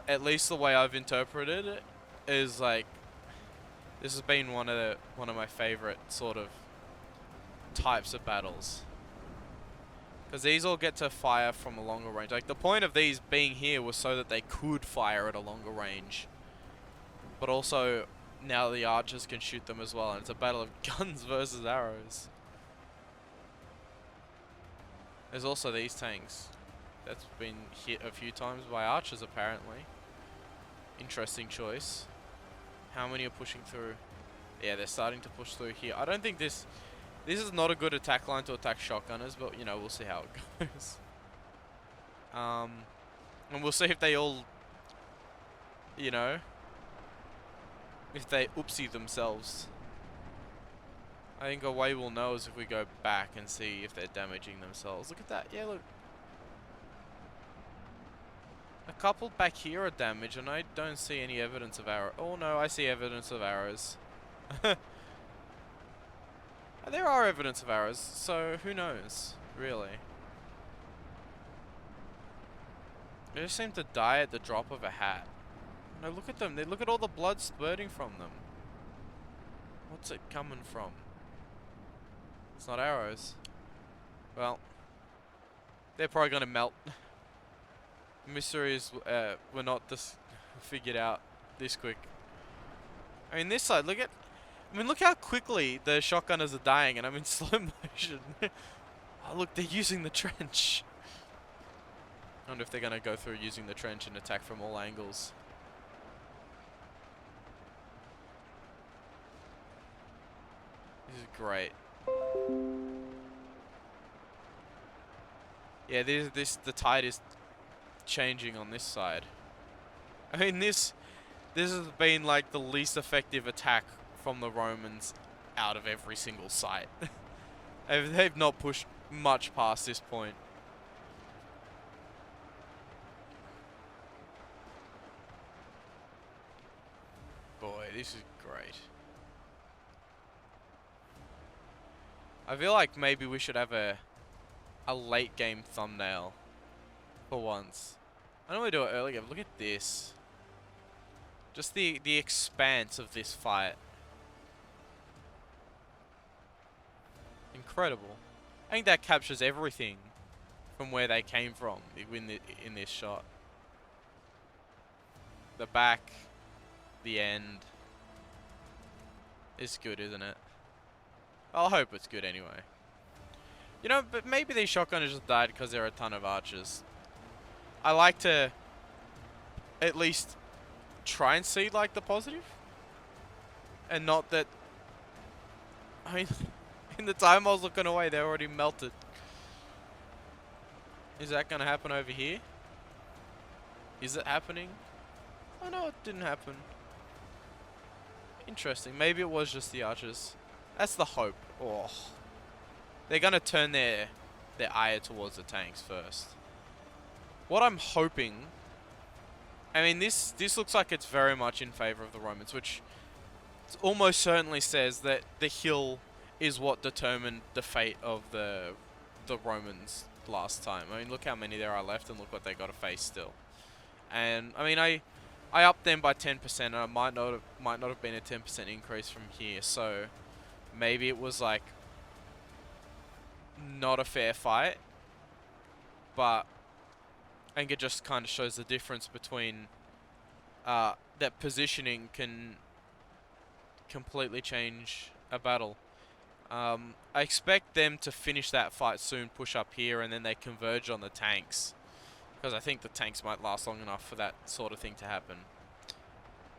at least the way I've interpreted it is like this has been one of my favorite sort of types of battles. Because these all get to fire from a longer range. Like, the point of these being here was so that they could fire at a longer range. But also, now the archers can shoot them as well. And it's a battle of guns versus arrows. There's also these tanks. That's been hit a few times by archers, apparently. Interesting choice. How many are pushing through? Yeah, they're starting to push through here. I don't think this is not a good attack line to attack shotgunners, but, you know, we'll see how it goes. And we'll see if they all, you know, if they oopsie themselves. I think a way we'll know is if we go back and see if they're damaging themselves. Look at that. Yeah, look. A couple back here are damaged, and I don't see any evidence of arrows. Oh, no, I see evidence of arrows. There are evidence of arrows, so who knows, really. They just seem to die at the drop of a hat. No, look at them. Look at all the blood spurting from them. What's it coming from? It's not arrows. Well, they're probably going to melt. Mysteries were not figured out this quick. I mean, this side, look how quickly the shotgunners are dying, and I'm in slow motion. Oh, look, they're using the trench. I wonder if they're going to go through using the trench and attack from all angles. This is great. Yeah, the tide is changing on this side. I mean, this has been like the least effective attack from the Romans out of every single site. They've not pushed much past this point. Boy, this is great. I feel like maybe we should have a late game thumbnail for once. I normally do it earlier, but look at this. Just the expanse of this fight. Incredible. I think that captures everything from where they came from in this shot. The back, the end. It's good, isn't it? I'll hope it's good anyway. You know, but maybe these shotgunners just died because there are a ton of archers. I like to at least try and see like the positive. And not that, I mean, in the time I was looking away, they already melted. Is that going to happen over here? Is it happening? Oh no, it didn't happen. Interesting. Maybe it was just the archers. That's the hope. Oh. They're going to turn their ire towards the tanks first. What I'm hoping, I mean, this looks like it's very much in favor of the Romans, which almost certainly says that the hill is what determined the fate of the Romans last time. I mean, look how many there are left, and look what they got to face still. And I mean, I upped them by 10%, and it might not have been a 10% increase from here. So maybe it was like not a fair fight, but I think it just kind of shows the difference between that positioning can completely change a battle. I expect them to finish that fight soon, push up here, and then they converge on the tanks. Because I think the tanks might last long enough for that sort of thing to happen.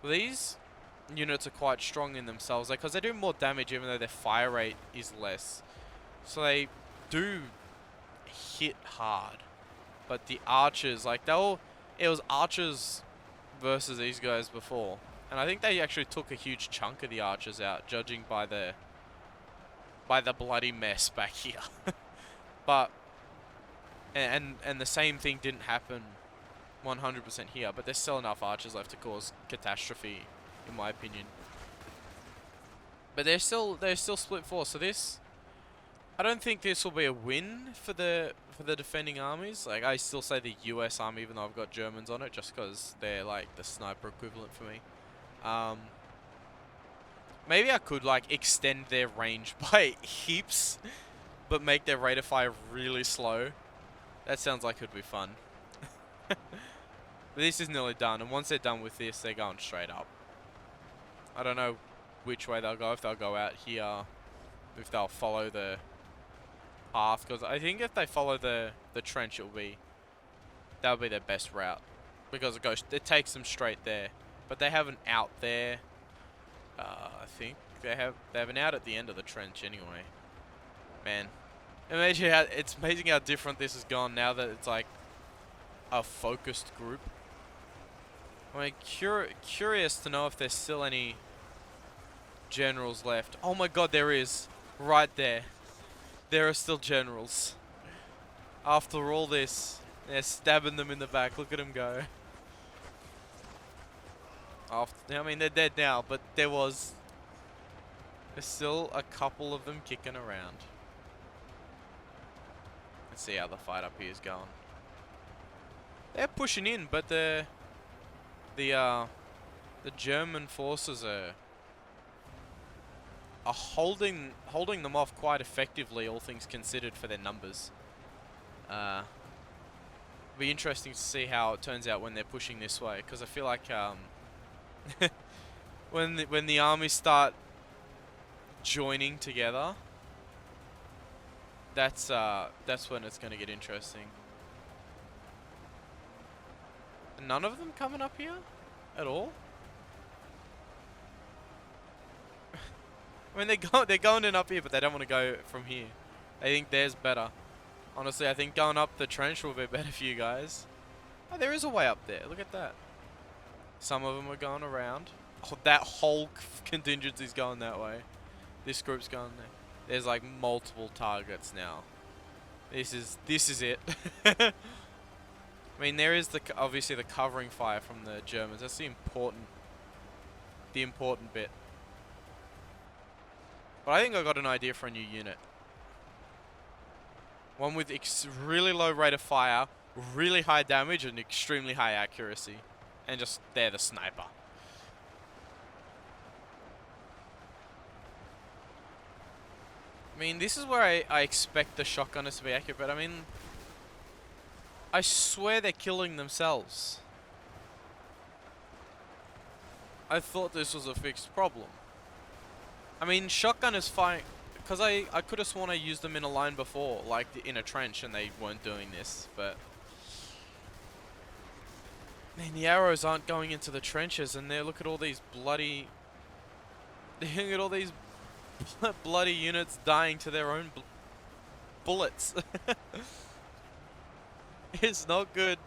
These units are quite strong in themselves, because they do more damage even though their fire rate is less. So they do hit hard. But the archers, like, they'll, it was archers versus these guys before, and I think they actually took a huge chunk of the archers out, judging by the bloody mess back here. But and the same thing didn't happen 100% here, but there's still enough archers left to cause catastrophe, in my opinion. But they're still split force, so this, I don't think this will be a win for the defending armies. Like, I still say the US army, even though I've got Germans on it, just because they're like the sniper equivalent for me. Maybe I could like extend their range by heaps, but make their rate of fire really slow. That sounds like it would be fun. But this is nearly done, and once they're done with this, they're going straight up. I don't know which way they'll go, if they'll go out here, if they'll follow the path, because I think if they follow the trench, that'll be their best route, because it takes them straight there. But they have an out there. I think they have an out at the end of the trench anyway. Man, it's amazing how different this has gone now that it's like a focused group. I mean, curious to know if there's still any generals left. Oh my god, there is. Right there. There are still generals. After all this, they're stabbing them in the back. Look at them go. I mean, they're dead now, but there's still a couple of them kicking around. Let's see how the fight up here is going. They're pushing in, but the German forces are holding them off quite effectively, all things considered, for their numbers. Be interesting to see how it turns out when they're pushing this way, because I feel like when the armies start joining together, that's when it's going to get interesting. None of them coming up here at all. I mean, they're going in up here, but they don't want to go from here. They think theirs better. Honestly, I think going up the trench will be better for you guys. Oh, there is a way up there. Look at that. Some of them are going around. Oh, that whole contingency is going that way. This group's going there. There's like multiple targets now. This is it. I mean, there is obviously the covering fire from the Germans. That's the important bit. But I think I got an idea for a new unit. One with really low rate of fire, really high damage, and extremely high accuracy. And just, they're the sniper. I mean, this is where I expect the shotgunners to be accurate, but I mean, I swear they're killing themselves. I thought this was a fixed problem. I mean, shotgunners fight, because I could have sworn I used them in a line before, like in a trench, and they weren't doing this, but man, the arrows aren't going into the trenches, and look at all these bloody, look at all these bloody units dying to their own bullets. It's not good.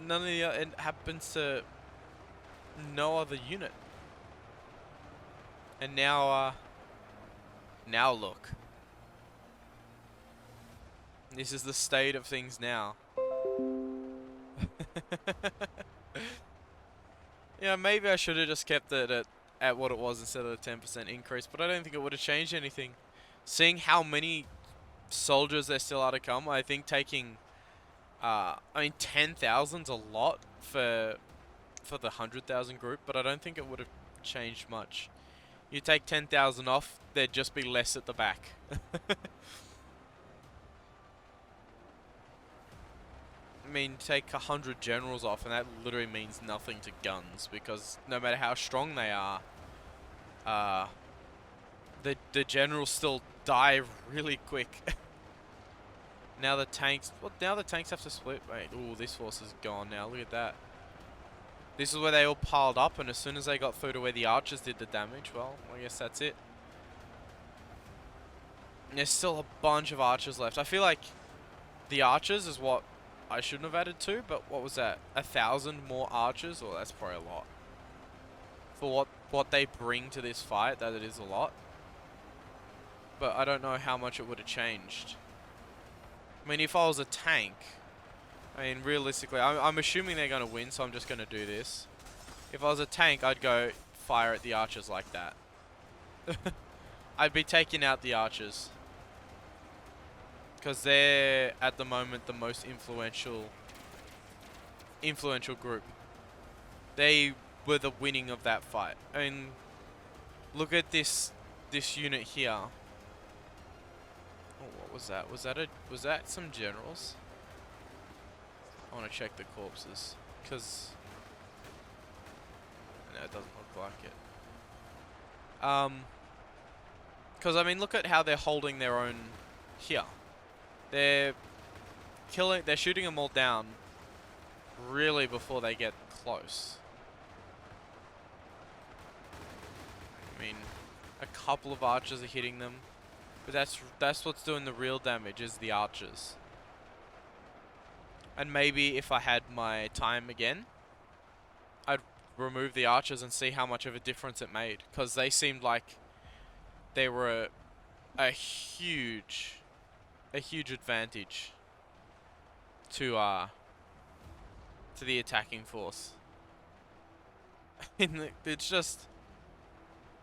None of the it happens to no other unit. And now look. This is the state of things now. Yeah, maybe I should have just kept it at what it was instead of the 10% increase, but I don't think it would have changed anything. Seeing how many soldiers there still are to come, I think taking, I mean, 10,000's a lot for the 100,000 group, but I don't think it would have changed much. You take 10,000 off, there'd just be less at the back. I mean, take 100 generals off, and that literally means nothing to guns, because no matter how strong they are, the generals still die really quick. Now the tanks, now the tanks have to split. Wait, ooh, this force is gone now. Look at that. This is where they all piled up, and as soon as they got through to where the archers did the damage, well, I guess that's it. And there's still a bunch of archers left. I feel like The archers is what I shouldn't have added to, but what was that? 1,000 more archers? Well, that's probably a lot. For what they bring to this fight, that it is a lot. But I don't know how much it would have changed. I mean, if I was a tank, I mean, realistically, I'm assuming they're going to win, so I'm just going to do this. If I was a tank, I'd go fire at the archers like that. I'd be taking out the archers. Because they're, at the moment, the most influential group. They were the winning of that fight. I mean, look at this unit here. Oh, what was that? Was that some generals? I want to check the corpses, because no, it doesn't look like it. Because I mean, look at how they're holding their own here. They're shooting them all down really before they get close. I mean, a couple of archers are hitting them, but that's what's doing the real damage, is the archers. And maybe if I had my time again, I'd remove the archers and see how much of a difference it made, because they seemed like they were a huge advantage to the attacking force. It's just,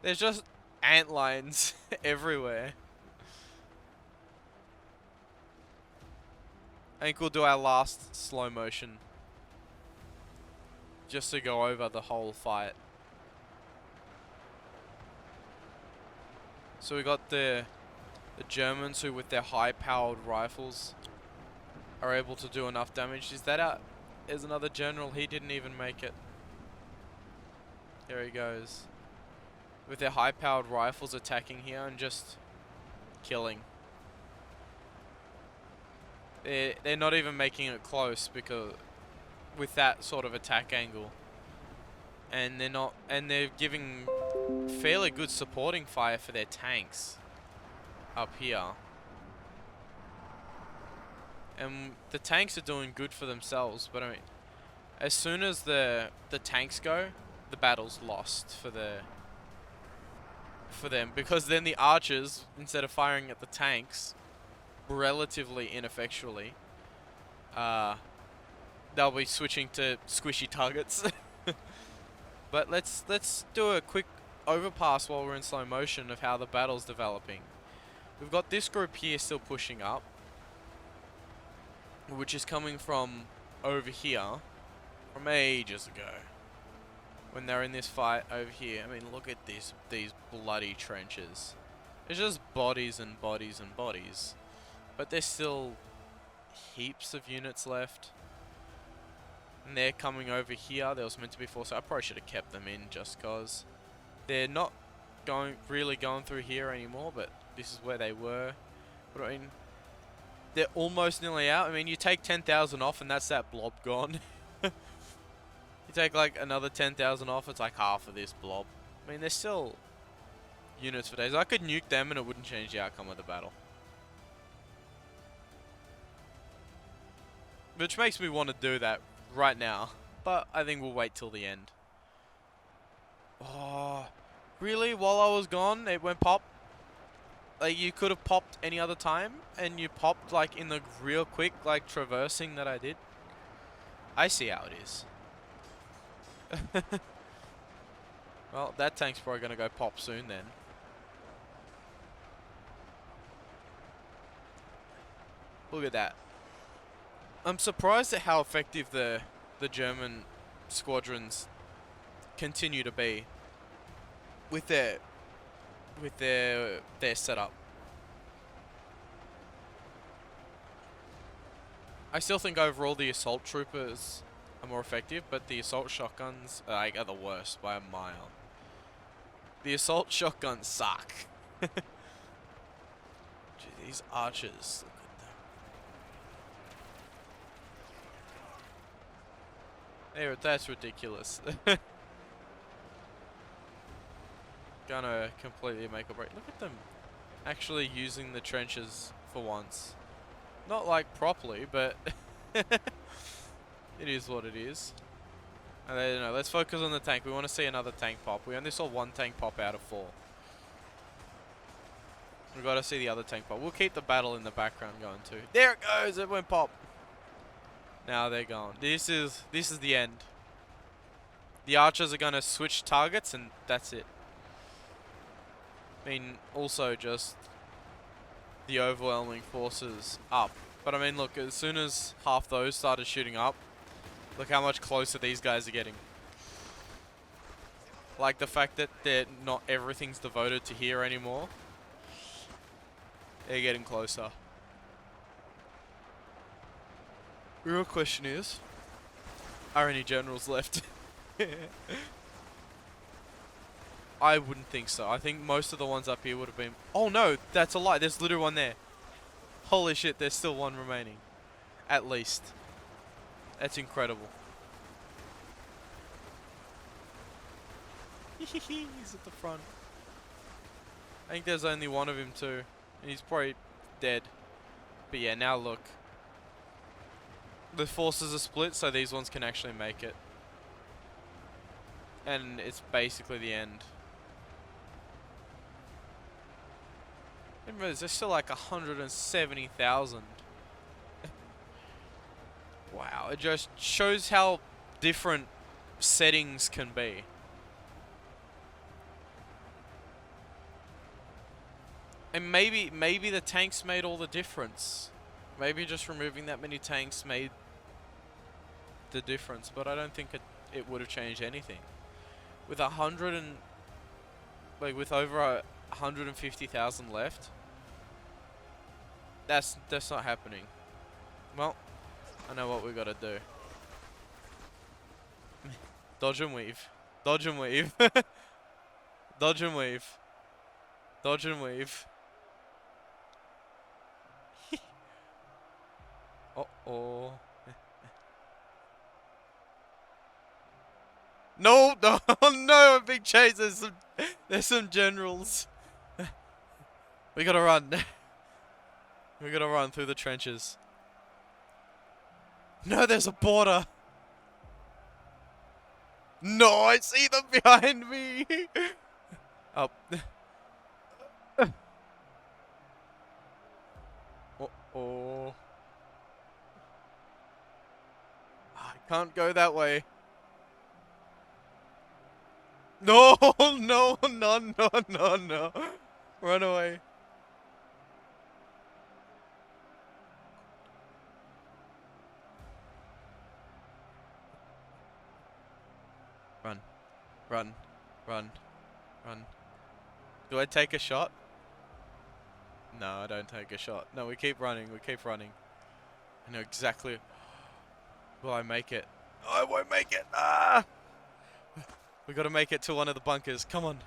there's just ant lines everywhere. I think we'll do our last slow motion, just to go over the whole fight. So we got the Germans, who with their high-powered rifles are able to do enough damage. Is that out? There's another general. He didn't even make it. There he goes. With their high-powered rifles attacking here and just killing. They're not even making it close, because with that sort of attack angle. And they're giving fairly good supporting fire for their tanks up here. And the tanks are doing good for themselves, but I mean, as soon as the tanks go, the battle's lost for them, because then the archers, instead of firing at the tanks relatively ineffectually, they'll be switching to squishy targets. But let's do a quick overpass while we're in slow motion of how the battle's developing. We've got this group here still pushing up, which is coming from over here, from ages ago, when they're in this fight over here. I mean, look at these bloody trenches. It's just bodies and bodies and bodies, but there's still heaps of units left. And they're coming over here. There was meant to be 4, so I probably should have kept them in, just cause they're not really going through here anymore, but this is where they were. But I mean, they're almost nearly out. I mean, you take 10,000 off and that's that blob gone. You take like another 10,000 off, it's like half of this blob. I mean, there's still units for days. I could nuke them and it wouldn't change the outcome of the battle. Which makes me want to do that right now, but I think we'll wait till the end. Oh, really? While I was gone, it went pop? Like, you could have popped any other time, and you popped like in the real quick, like, traversing that I did? I see how it is. Well, that tank's probably gonna go pop soon then. Look at that. I'm surprised at how effective the German squadrons continue to be with their setup. I still think overall the assault troopers are more effective, but the assault shotguns are the worst by a mile. The assault shotguns suck. Gee, these archers. That's ridiculous. Gonna completely make or break. Look at them actually using the trenches for once. Not like properly, but it is what it is. And then, let's focus on the tank. We want to see another tank pop. We only saw one tank pop out of 4. We got to see the other tank pop. We'll keep the battle in the background going too. There it goes. It went pop. Now they're gone. This is the end. The archers are going to switch targets, and that's it. I mean, also just the overwhelming forces up. But I mean, look, as soon as half those started shooting up, look how much closer these guys are getting. Like the fact that not everything's devoted to here anymore. They're getting closer. The real question is, are any generals left? I wouldn't think so. I think most of the ones up here would have been... Oh no, that's a lie. There's literally one there. Holy shit, there's still one remaining. At least. That's incredible. He's at the front. I think there's only one of him too. And he's probably dead. But yeah, now look. The forces are split, so these ones can actually make it. And it's basically the end. Remember, there's still like 170,000. Wow, it just shows how different settings can be. And maybe the tanks made all the difference. Maybe just removing that many tanks made the difference, but I don't think it would have changed anything. With with over 150,000 left, that's not happening. Well, I know what we gotta do. Dodge and weave. Dodge and weave. Dodge and weave. Dodge and weave. Uh-oh. No, no, no, big chase. There's some generals. We gotta run. We gotta run through the trenches. No, there's a border. No, I see them behind me. Up. Uh-oh. I can't go that way. No, no, no, no, no, no. Run away. Run. Run. Run. Run. Do I take a shot? No, I don't take a shot. No, we keep running. We keep running. I know exactly. Will I make it? I won't make it. Ah! We gotta make it to one of the bunkers. Come on.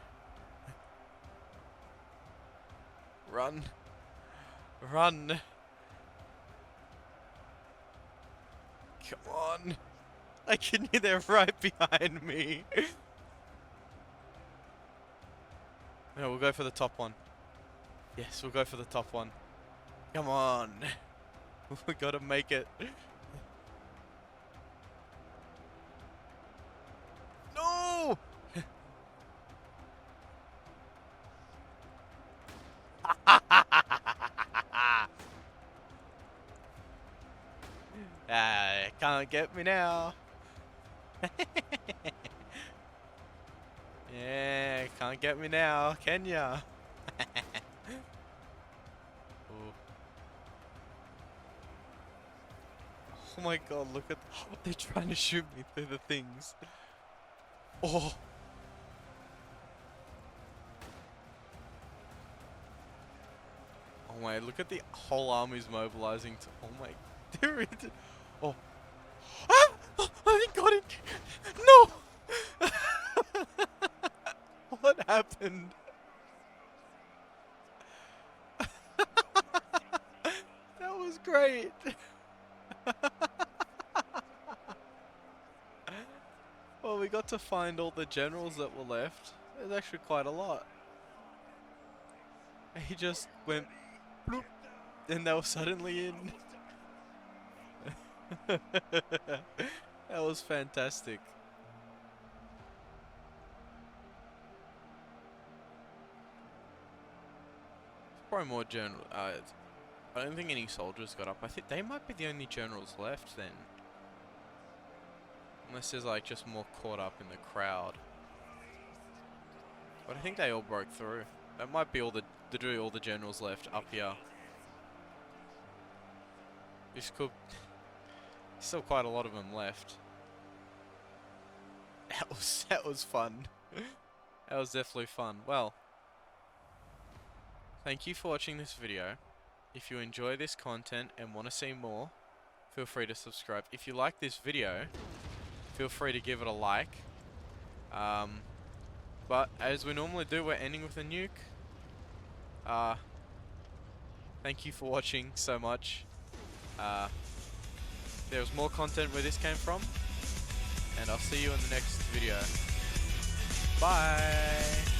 Run. Run. Come on. I can hear they're right behind me. No, we'll go for the top one. Yes, we'll go for the top one. Come on. We gotta make it. No! Can't get me now. Yeah, can't get me now, can ya? Oh my god, look at... they're trying to shoot me through the things. Oh. Oh my, look at the whole army's mobilizing to... oh my... dude. Oh. Ah! Oh, I got it! No! What happened? That was great. Well, we got to find all the generals that were left. There's actually quite a lot. He just went bloop, and they were suddenly in. That was fantastic. Probably more general. I don't think any soldiers got up. I think they might be the only generals left then. Unless there's like just more caught up in the crowd. But I think they all broke through. That might be all the generals left up here. This could still quite a lot of them left. That was fun. That was definitely fun. Well, thank you for watching this video. If you enjoy this content and want to see more, feel free to subscribe. If you like this video, feel free to give it a like. But as we normally do, we're ending with a nuke. Thank you for watching so much. There's more content where this came from, and I'll see you in the next video. Bye!